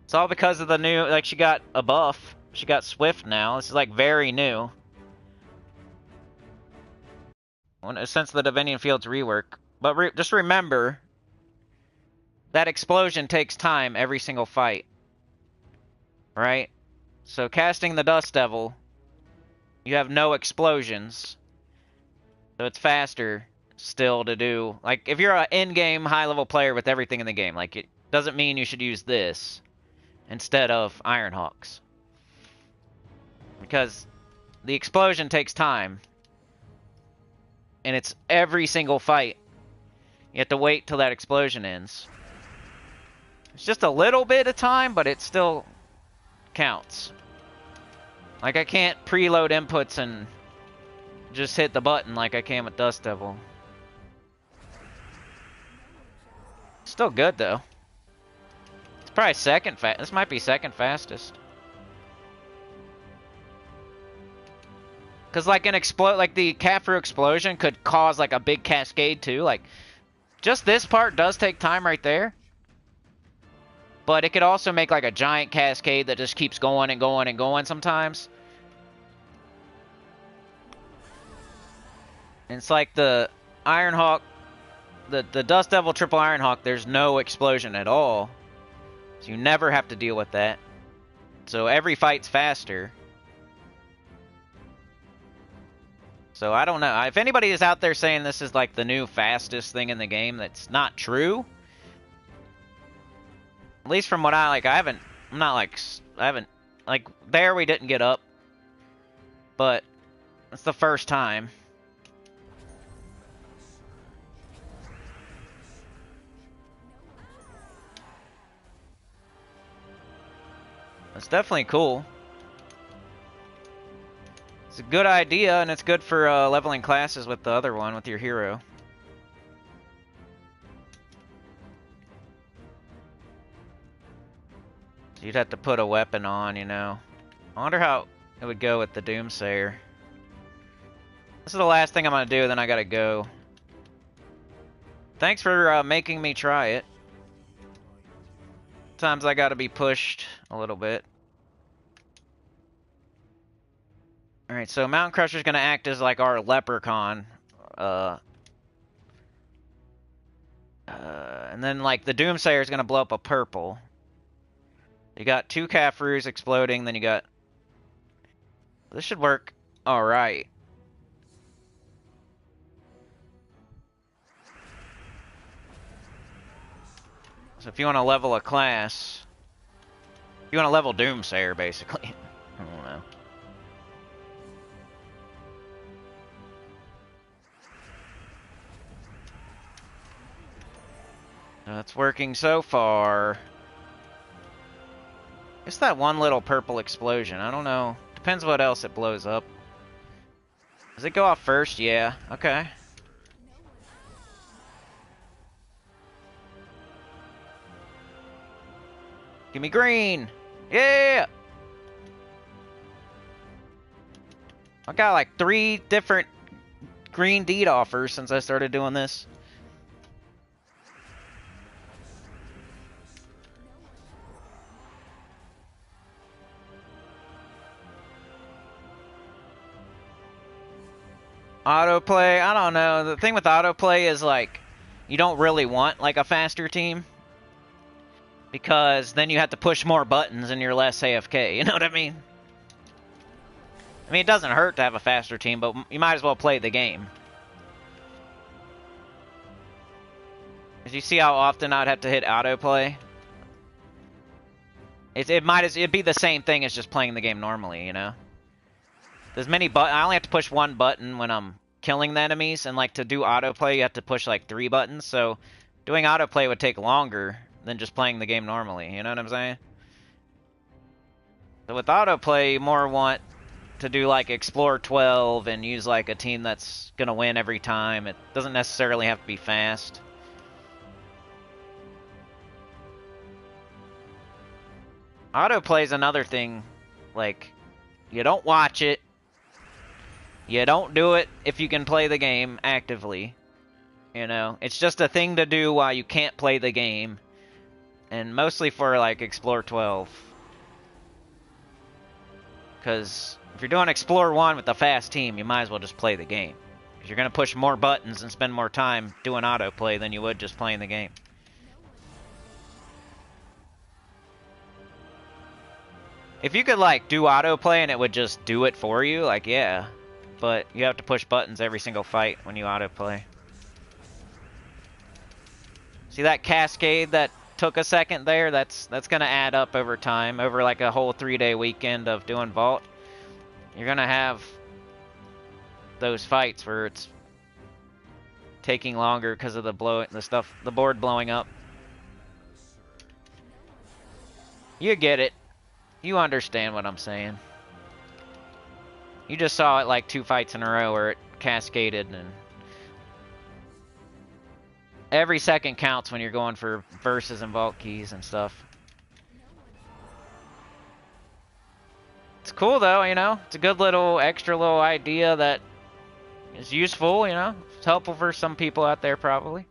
It's all because of the new, like, she got a buff. She got Swift now. This is, like, very new. Since the Divinian Fields rework. But just remember, that explosion takes time every single fight. Right? So casting the Dust Devil, you have no explosions. So it's faster still to do. Like, if you're an in-game high-level player with everything in the game, like, it doesn't mean you should use this instead of Ironhawks. Because the explosion takes time. And it's every single fight. You have to wait till that explosion ends. It's just a little bit of time, but it still counts. Like, I can't preload inputs and just hit the button like I can with Dust Devil. Still good, though. It's probably second fast. This might be second fastest. Because, like, the Caffrey explosion could cause, like, a big cascade, too. Like, just this part does take time right there. But it could also make, like, a giant cascade that just keeps going and going and going sometimes. And it's like the Ironhawk, the Dust Devil triple Ironhawk, there's no explosion at all. So you never have to deal with that. So every fight's faster. So I don't know. If anybody is out there saying this is like the new fastest thing in the game, that's not true. At least from what there we didn't get up. But it's the first time. It's definitely cool. It's a good idea, and it's good for leveling classes with the other one, with your hero. So you'd have to put a weapon on, you know. I wonder how it would go with the Doomsayer. This is the last thing I'm going to do, then I gotta go. Thanks for making me try it. Sometimes I gotta be pushed a little bit. Alright, so Mountain Crusher's gonna act as like our leprechaun. And then like the Doomsayer's gonna blow up a purple. You got two Caffreys exploding, then you got... This should work alright. So if you want to level a class... You want to level Doomsayer, basically. I don't know. That's working so far. It's that one little purple explosion. I don't know. Depends what else it blows up. Does it go off first? Yeah. Okay. Give me green! Yeah! I got like 3 different green deed offers since I started doing this. Autoplay, I don't know. The thing with autoplay is like, you don't really want like a faster team. Because then you have to push more buttons and you're less AFK, you know what I mean? I mean, it doesn't hurt to have a faster team, but you might as well play the game. As you see how often I'd have to hit autoplay? It'd be the same thing as just playing the game normally, you know? There's many I only have to push 1 button when I'm killing the enemies, and like to do autoplay you have to push like 3 buttons, so doing autoplay would take longer than just playing the game normally, you know what I'm saying? So with autoplay, you more want to do like Explore 12 and use like a team that's going to win every time. It doesn't necessarily have to be fast. Autoplay is another thing, like, you don't watch it. You don't do it if you can play the game actively. You know, it's just a thing to do while you can't play the game. And mostly for, like, Explore 12. Because if you're doing Explore 1 with a fast team, you might as well just play the game. Because you're going to push more buttons and spend more time doing autoplay than you would just playing the game. If you could, like, do autoplay and it would just do it for you, like, yeah. But you have to push buttons every single fight when you autoplay. See that cascade that took a second there? That's going to add up over time. Over, like, a whole 3-day weekend of doing Vault. You're going to have those fights where it's taking longer because of the board blowing up. You get it. You understand what I'm saying. You just saw it like 2 fights in a row where it cascaded, and every second counts when you're going for verses and vault keys and stuff. It's cool though, you know? It's a good little extra little idea that is useful, you know? It's helpful for some people out there probably.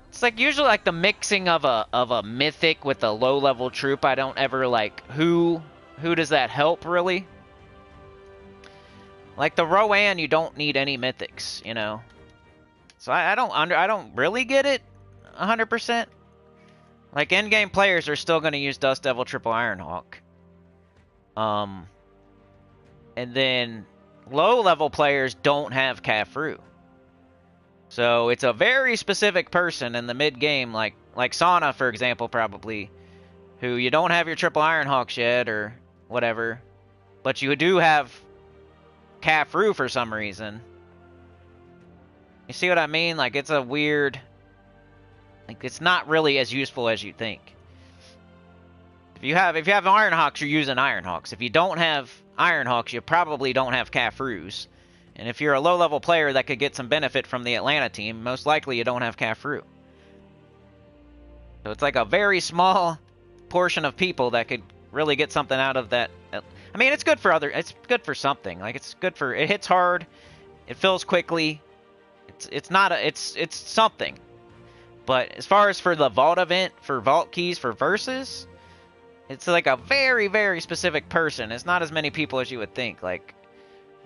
It's like usually like the mixing of a mythic with a low level troop. I don't ever like who does that help really? Like the Rowan, you don't need any mythics, you know. So I don't really get it 100%. Like in-game players are still going to use Dust Devil Triple Ironhawk. And then low level players don't have Kafru. So it's a very specific person in the mid-game, like Sauna, for example, probably, who you don't have your Triple Ironhawks yet or whatever, but you do have Kafru for some reason. You see what I mean? Like, it's a weird... Like, it's not really as useful as you think. If you have Ironhawks, you're using Ironhawks. If you don't have Ironhawks, you probably don't have Kafrus. And if you're a low-level player that could get some benefit from the Atlanta team, most likely you don't have Kafru. So it's like a very small portion of people that could really get something out of that. I mean, it's good for it's good for something. Like, it's good for, it hits hard, it fills quickly. It's something. But as far as for the Vault event, for Vault keys, for versus, it's like a very, very specific person. It's not as many people as you would think. Like,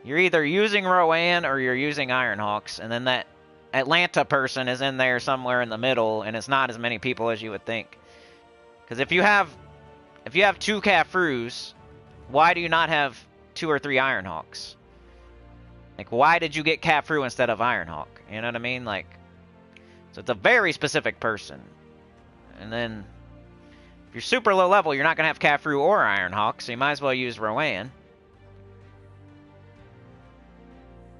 you're either using Rowan or you're using Ironhawks, and then that Atlanta person is in there somewhere in the middle, and it's not as many people as you would think. Because if you have 2 Kafrus, why do you not have 2 or 3 Ironhawks? Like, why did you get Kafru instead of Ironhawk? You know what I mean? Like, so it's a very specific person. And then, if you're super low level, you're not going to have Kafru or Ironhawk, so you might as well use Rowan.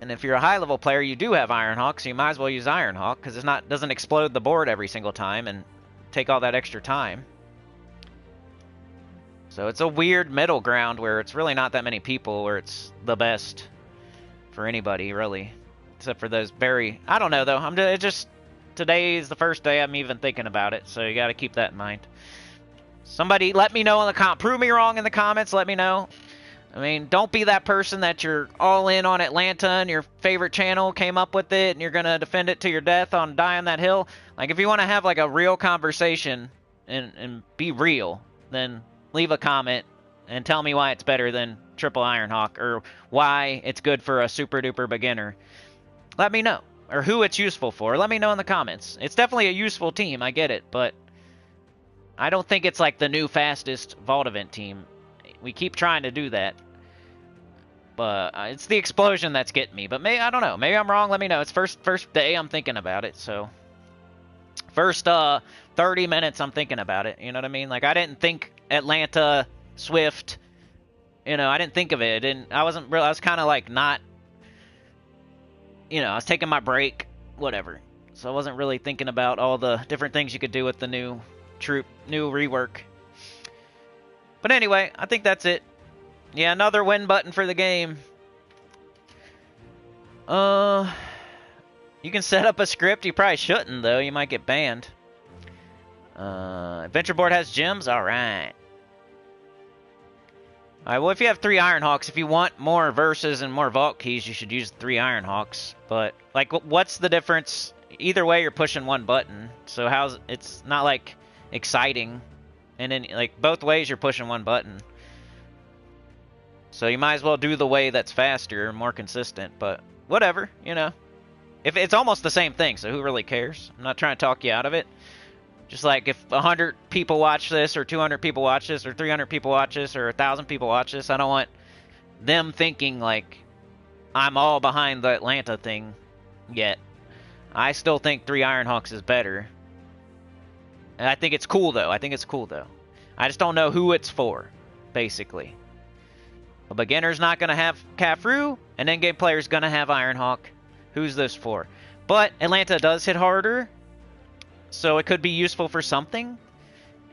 And if you're a high level player, you do have Ironhawk, so you might as well use Ironhawk, because it doesn't explode the board every single time and take all that extra time. So it's a weird middle ground where it's really not that many people where it's the best for anybody, really. Except for those very... I don't know, though. Today is the first day I'm even thinking about it, so you got to keep that in mind. Somebody let me know in the comments. Prove me wrong in the comments. Let me know. I mean, don't be that person that you're all in on Atlanta and your favorite channel came up with it and you're going to defend it to your death on Die on That Hill. Like, if you want to have, like, a real conversation and be real, then leave a comment and tell me why it's better than Triple Ironhawk or why it's good for a super-duper beginner. Let me know. Or who it's useful for. Let me know in the comments. It's definitely a useful team, I get it, but I don't think it's like the new fastest Vault event team. We keep trying to do that. But it's the explosion that's getting me. But maybe, I don't know. Maybe I'm wrong. Let me know. It's first day I'm thinking about it. So first 30 minutes I'm thinking about it. You know what I mean? Like, I didn't think Atlanta, Swift. You know, I didn't think of it. I was kind of like not. You know, I was taking my break. Whatever. So I wasn't really thinking about all the different things you could do with the new troop, new rework. But anyway, I think that's it. Yeah, another win button for the game. You can set up a script. You probably shouldn't, though. You might get banned. Adventure board has gems? Alright. Alright, well, if you have 3 Ironhawks, if you want more verses and more vault keys, you should use 3 Ironhawks. But, like, what's the difference? Either way, you're pushing one button. So it's not, like, exciting. And then, like, both ways, you're pushing one button. So you might as well do the way that's faster and more consistent. But whatever, you know. If it's almost the same thing, so who really cares? I'm not trying to talk you out of it. Just like if 100 people watch this, or 200 people watch this, or 300 people watch this, or 1,000 people watch this, I don't want them thinking like I'm all behind the Atlanta thing yet. I still think 3 Ironhawks is better. And I think it's cool, though. I just don't know who it's for, basically. A beginner's not going to have Caboose, an endgame player's going to have Ironhawk. Who's this for? But Atlanta does hit harder, so it could be useful for something.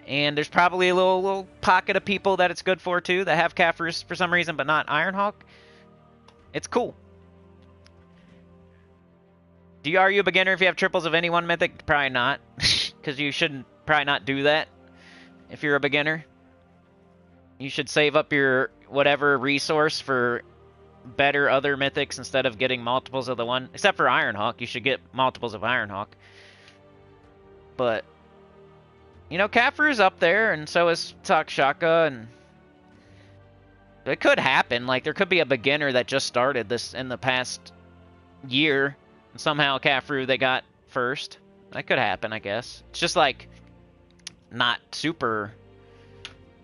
And there's probably a little pocket of people that it's good for, too, that have Caboose for some reason, but not Ironhawk. It's cool. Are you a beginner if you have triples of any one mythic? Probably not, because you shouldn't probably not do that if you're a beginner. You should save up your whatever resource for better other mythics instead of getting multiples of the one. Except for Ironhawk, you should get multiples of Ironhawk. But, you know, Caboose is up there, and so is Takshaka, and it could happen. Like, there could be a beginner that just started this in the past year, and somehow Caboose they got first. That could happen, I guess. It's just, like, not super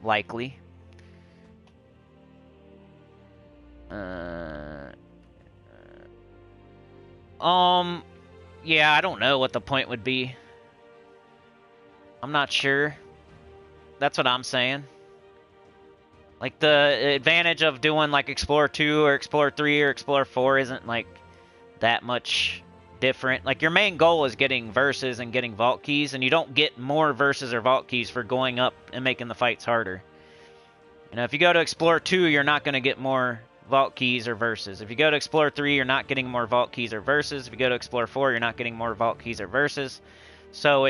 likely. Yeah, I don't know what the point would be. I'm not sure. That's what I'm saying. Like, the advantage of doing, like, Explorer 2 or Explorer 3 or Explorer 4 isn't, like, that much different. Like, your main goal is getting verses and getting vault keys, and you don't get more verses or vault keys for going up and making the fights harder. You know, if you go to Explorer 2, you're not going to get more vault keys or verses. If you go to Explorer 3, you're not getting more vault keys or verses. If you go to Explorer 4, you're not getting more vault keys or verses. So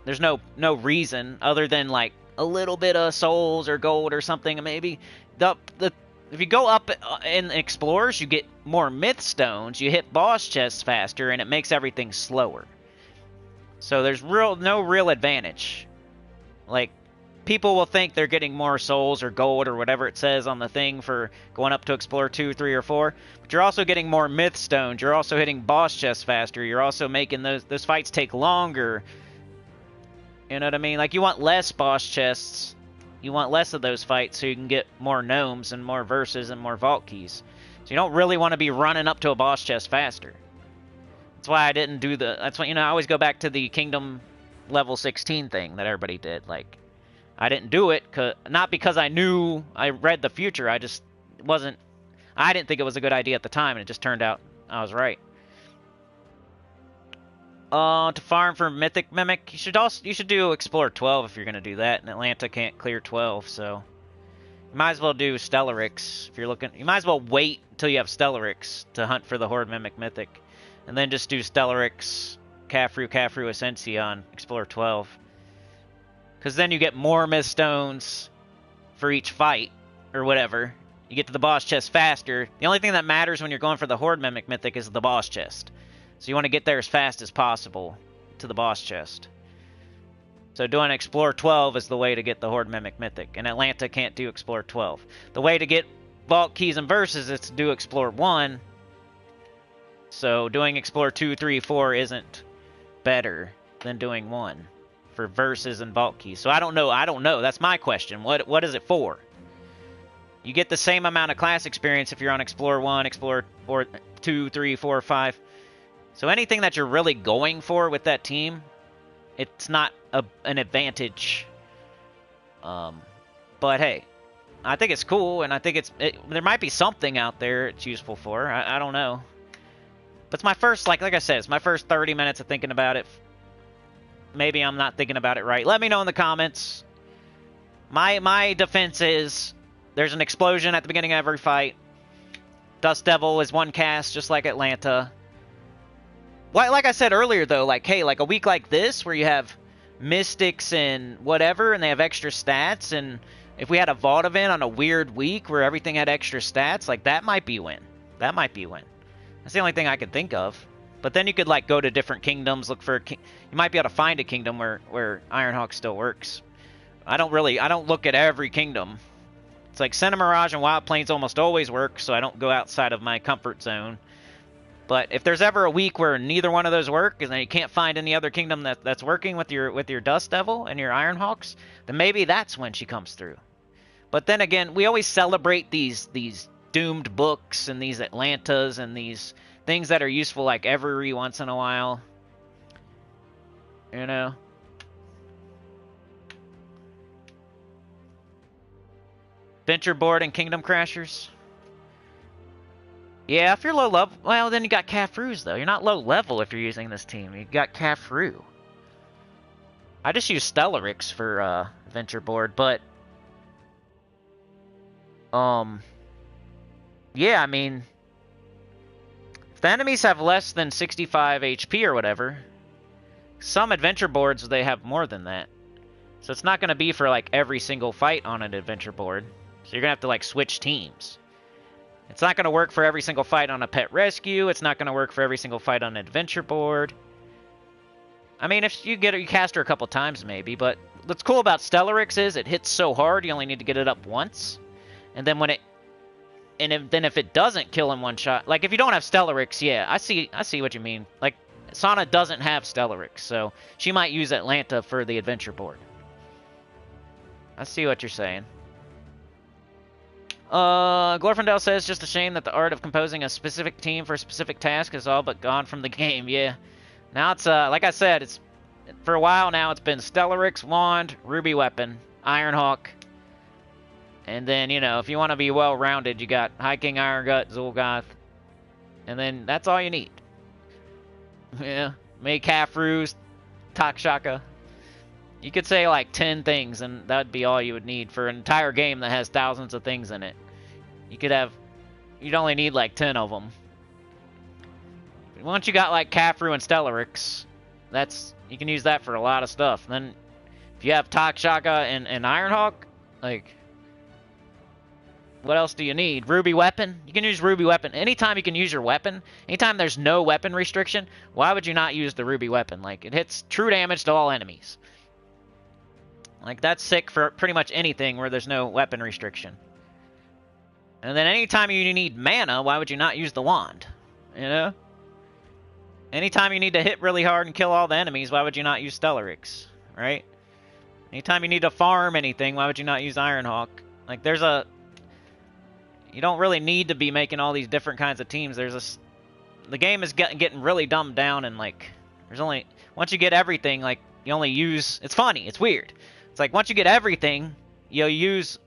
there's no reason other than like a little bit of souls or gold or something maybe. If you go up in Explorers, you get more myth stones, you hit boss chests faster, and it makes everything slower. So there's no real advantage. Like, people will think they're getting more souls or gold or whatever it says on the thing for going up to Explorer 2, 3, or 4. But you're also getting more myth stones. You're also hitting boss chests faster. You're also making those fights take longer. You know what I mean? Like, you want less boss chests. You want less of those fights so you can get more gnomes and more verses and more vault keys. So you don't really want to be running up to a boss chest faster. That's why I didn't do that's why, you know, I always go back to the Kingdom level 16 thing that everybody did. Like, I didn't do it, not because I knew I read the future. I just I didn't think it was a good idea at the time, and it just turned out I was right. To farm for Mythic Mimic, you should do Explorer 12 if you're going to do that, and Atlanta can't clear 12, so you might as well do Stellarix if you're looking. You might as well wait until you have Stellarix to hunt for the Horde Mimic Mythic, and then just do Stellarix, Caboose, Essentia on Explorer 12. Because then you get more myth stones for each fight, or whatever. You get to the boss chest faster. The only thing that matters when you're going for the Horde Mimic Mythic is the boss chest. So you want to get there as fast as possible to the boss chest. So doing Explorer 12 is the way to get the Horde Mimic Mythic. And Atlanta can't do Explorer 12. The way to get Vault Keys and Verses is to do Explorer 1. So doing Explorer 2, 3, 4 isn't better than doing 1. For verses and vault keys. So I don't know. That's my question. What is it for? You get the same amount of class experience if you're on Explorer 1, Explorer 2, 3, 4, 5. So anything that you're really going for with that team, it's not an advantage. But hey, I think it's cool, and I think there might be something out there it's useful for. I don't know. But it's my first, like I said, it's my first 30 minutes of thinking about it. Maybe I'm not thinking about it right. Let me know in the comments. My defense is there's an explosion at the beginning of every fight. Dust Devil is one cast, just like Atlanta. Like I said earlier, though, like, hey, like a week like this where you have Mystics and whatever, and they have extra stats, and if we had a Vault event on a weird week where everything had extra stats, like, that might be win. That might be win. That's the only thing I could think of. But then you could, like, go to different kingdoms, look for... You might be able to find a kingdom where Ironhawk still works. I don't look at every kingdom. It's like Senna Mirage and Wild Plains almost always work, so I don't go outside of my comfort zone. But if there's ever a week where neither one of those work, and then you can't find any other kingdom that's working with your Dust Devil and your Ironhawks, then maybe that's when she comes through. But then again, we always celebrate these doomed books and these Atlantas and these things that are useful like every once in a while. You know? Venture Board and Kingdom Crashers. Yeah, if you're low level, well, then you got Cafru's, though. You're not low level if you're using this team. You got Cafru. I just use Stellarix for Venture Board, but... Yeah, I mean... If the enemies have less than 65 HP or whatever, some Adventure Boards, they have more than that. So it's not going to be for, like, every single fight on an Adventure Board. So you're going to have to, like, switch teams. It's not going to work for every single fight on a Pet Rescue. It's not going to work for every single fight on an Adventure Board. I mean, if you cast her a couple times, maybe. But what's cool about Stellarix is it hits so hard, you only need to get it up once. And then when it... then if it doesn't kill in one shot... Like, if you don't have Stellarix, yeah, I see what you mean. Like, Sana doesn't have Stellarix, so she might use Atlanta for the Adventure Board. I see what you're saying. Glorfindel says, just a shame that the art of composing a specific team for a specific task is all but gone from the game. Yeah. Now it's, like I said, it's, for a while now, it's been Stellarix, Wand, Ruby Weapon, Ironhawk. And then, you know, if you want to be well-rounded, you got High King Irongut, Zul'Goth. And then that's all you need. Yeah. May Cafru's, Takshaka. You could say like 10 things, and that'd be all you would need for an entire game that has thousands of things in it. You'd only need like 10 of them. Once you got like Cafru and Stellarix, you can use that for a lot of stuff. And then if you have Takshaka and Ironhawk, like, what else do you need? Ruby Weapon? You can use Ruby Weapon. Anytime you can use your weapon, anytime there's no weapon restriction, why would you not use the Ruby Weapon? Like, it hits true damage to all enemies. Like, that's sick for pretty much anything where there's no weapon restriction. And then anytime you need mana, why would you not use the wand? You know? Anytime you need to hit really hard and kill all the enemies, why would you not use Stellarix? Right? Anytime you need to farm anything, why would you not use Ironhawk? Like, you don't really need to be making all these different kinds of teams. The game is getting really dumbed down, and, like, once you get everything, like, you only use... It's funny. It's weird. It's like, once you get everything, you'll use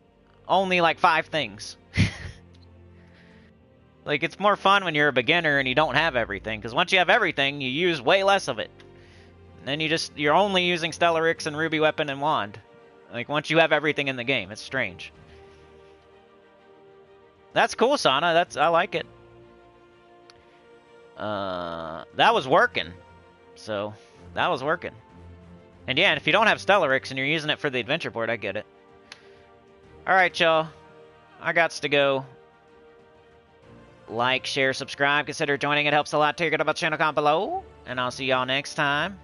only, like, 5 things. Like, it's more fun when you're a beginner and you don't have everything, because once you have everything, you use way less of it. And then you're only using Stellarix and Ruby Weapon and Wand. Like, once you have everything in the game. It's strange. That's cool, Sana. I like it. That was working. So, that was working. And yeah, and if you don't have Stellarix and you're using it for the Adventure Board, I get it. Alright, y'all. I gots to go. Like, share, subscribe. Consider joining. It helps a lot. Take it about the channel comment below. And I'll see y'all next time.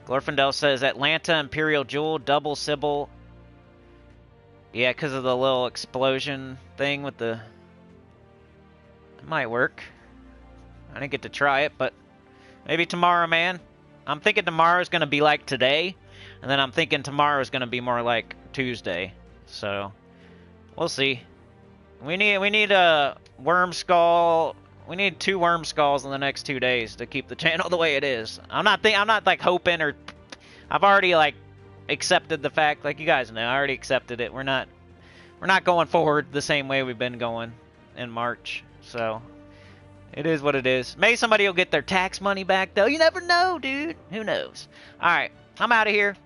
Glorfindel says Atlanta, Imperial Jewel, Double Sybil. Yeah, because of the little explosion thing with the... It might work. I didn't get to try it, but maybe tomorrow, man. I'm thinking tomorrow's going to be like today, and then I'm thinking tomorrow's going to be more like Tuesday. So, we'll see. We need a worm skull. We need 2 worm skulls in the next 2 days to keep the channel the way it is. I'm not like hoping, or I've already like accepted the fact, like you guys know, I already accepted it. We're not going forward the same way we've been going in March. So, it is what it is. Maybe somebody will get their tax money back, though. You never know, dude. Who knows? All right. I'm out of here.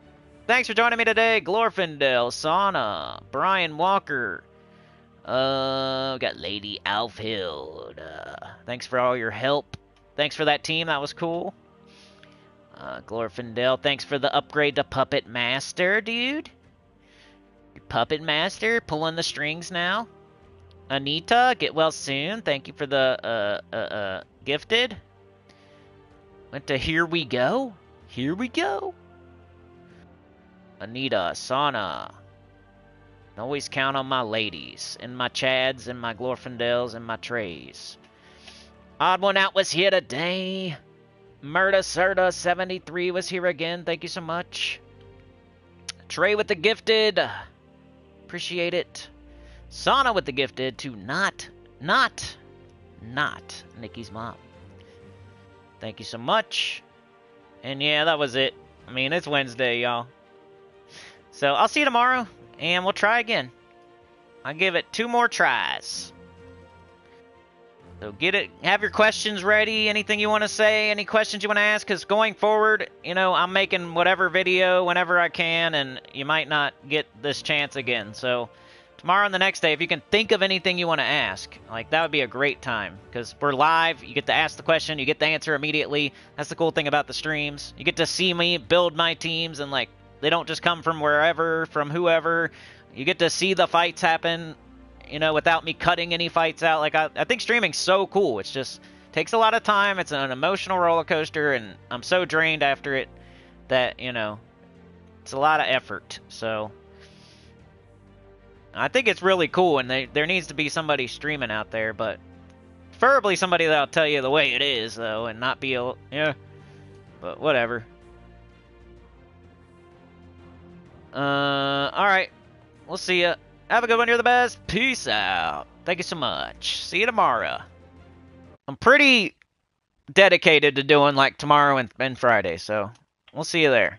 Thanks for joining me today. Glorfindel, Sauna, Brian Walker. Got Lady Alfhild. Thanks for all your help. Thanks for that team. That was cool. Glorfindel, thanks for the upgrade to Puppet Master, dude. Puppet Master, pulling the strings now. Anita, get well soon. Thank you for the, gifted. Went to Here We Go. Here we go. Anita, Sauna. Always count on my ladies. And my Chads, and my Glorfindels, and my Treys. Odd one out was here today. Murda Serta 73 was here again. Thank you so much. Trey with the gifted. Appreciate it. Sauna with the gifted to not Nikki's mom. Thank you so much. And yeah, that was it. I mean, it's Wednesday, y'all. So I'll see you tomorrow, and we'll try again. I'll give it 2 more tries. So get it. Have your questions ready. Anything you want to say, any questions you want to ask, because going forward, you know, I'm making whatever video whenever I can, and you might not get this chance again. So tomorrow and the next day, if you can think of anything you want to ask, like, that would be a great time, because we're live. You get to ask the question. You get the answer immediately. That's the cool thing about the streams. You get to see me build my teams, and, like, they don't just come from wherever, from whoever. You get to see the fights happen, you know, without me cutting any fights out. Like, I think streaming's so cool. It's just takes a lot of time. It's an emotional roller coaster, and I'm so drained after it that, you know, it's a lot of effort. So I think it's really cool, and there needs to be somebody streaming out there, but preferably somebody that'll tell you the way it is, though, and not be a, yeah, but whatever. Alright. We'll see ya. Have a good one. You're the best. Peace out. Thank you so much. See you tomorrow. I'm pretty dedicated to doing, like, tomorrow and Friday, so we'll see you there.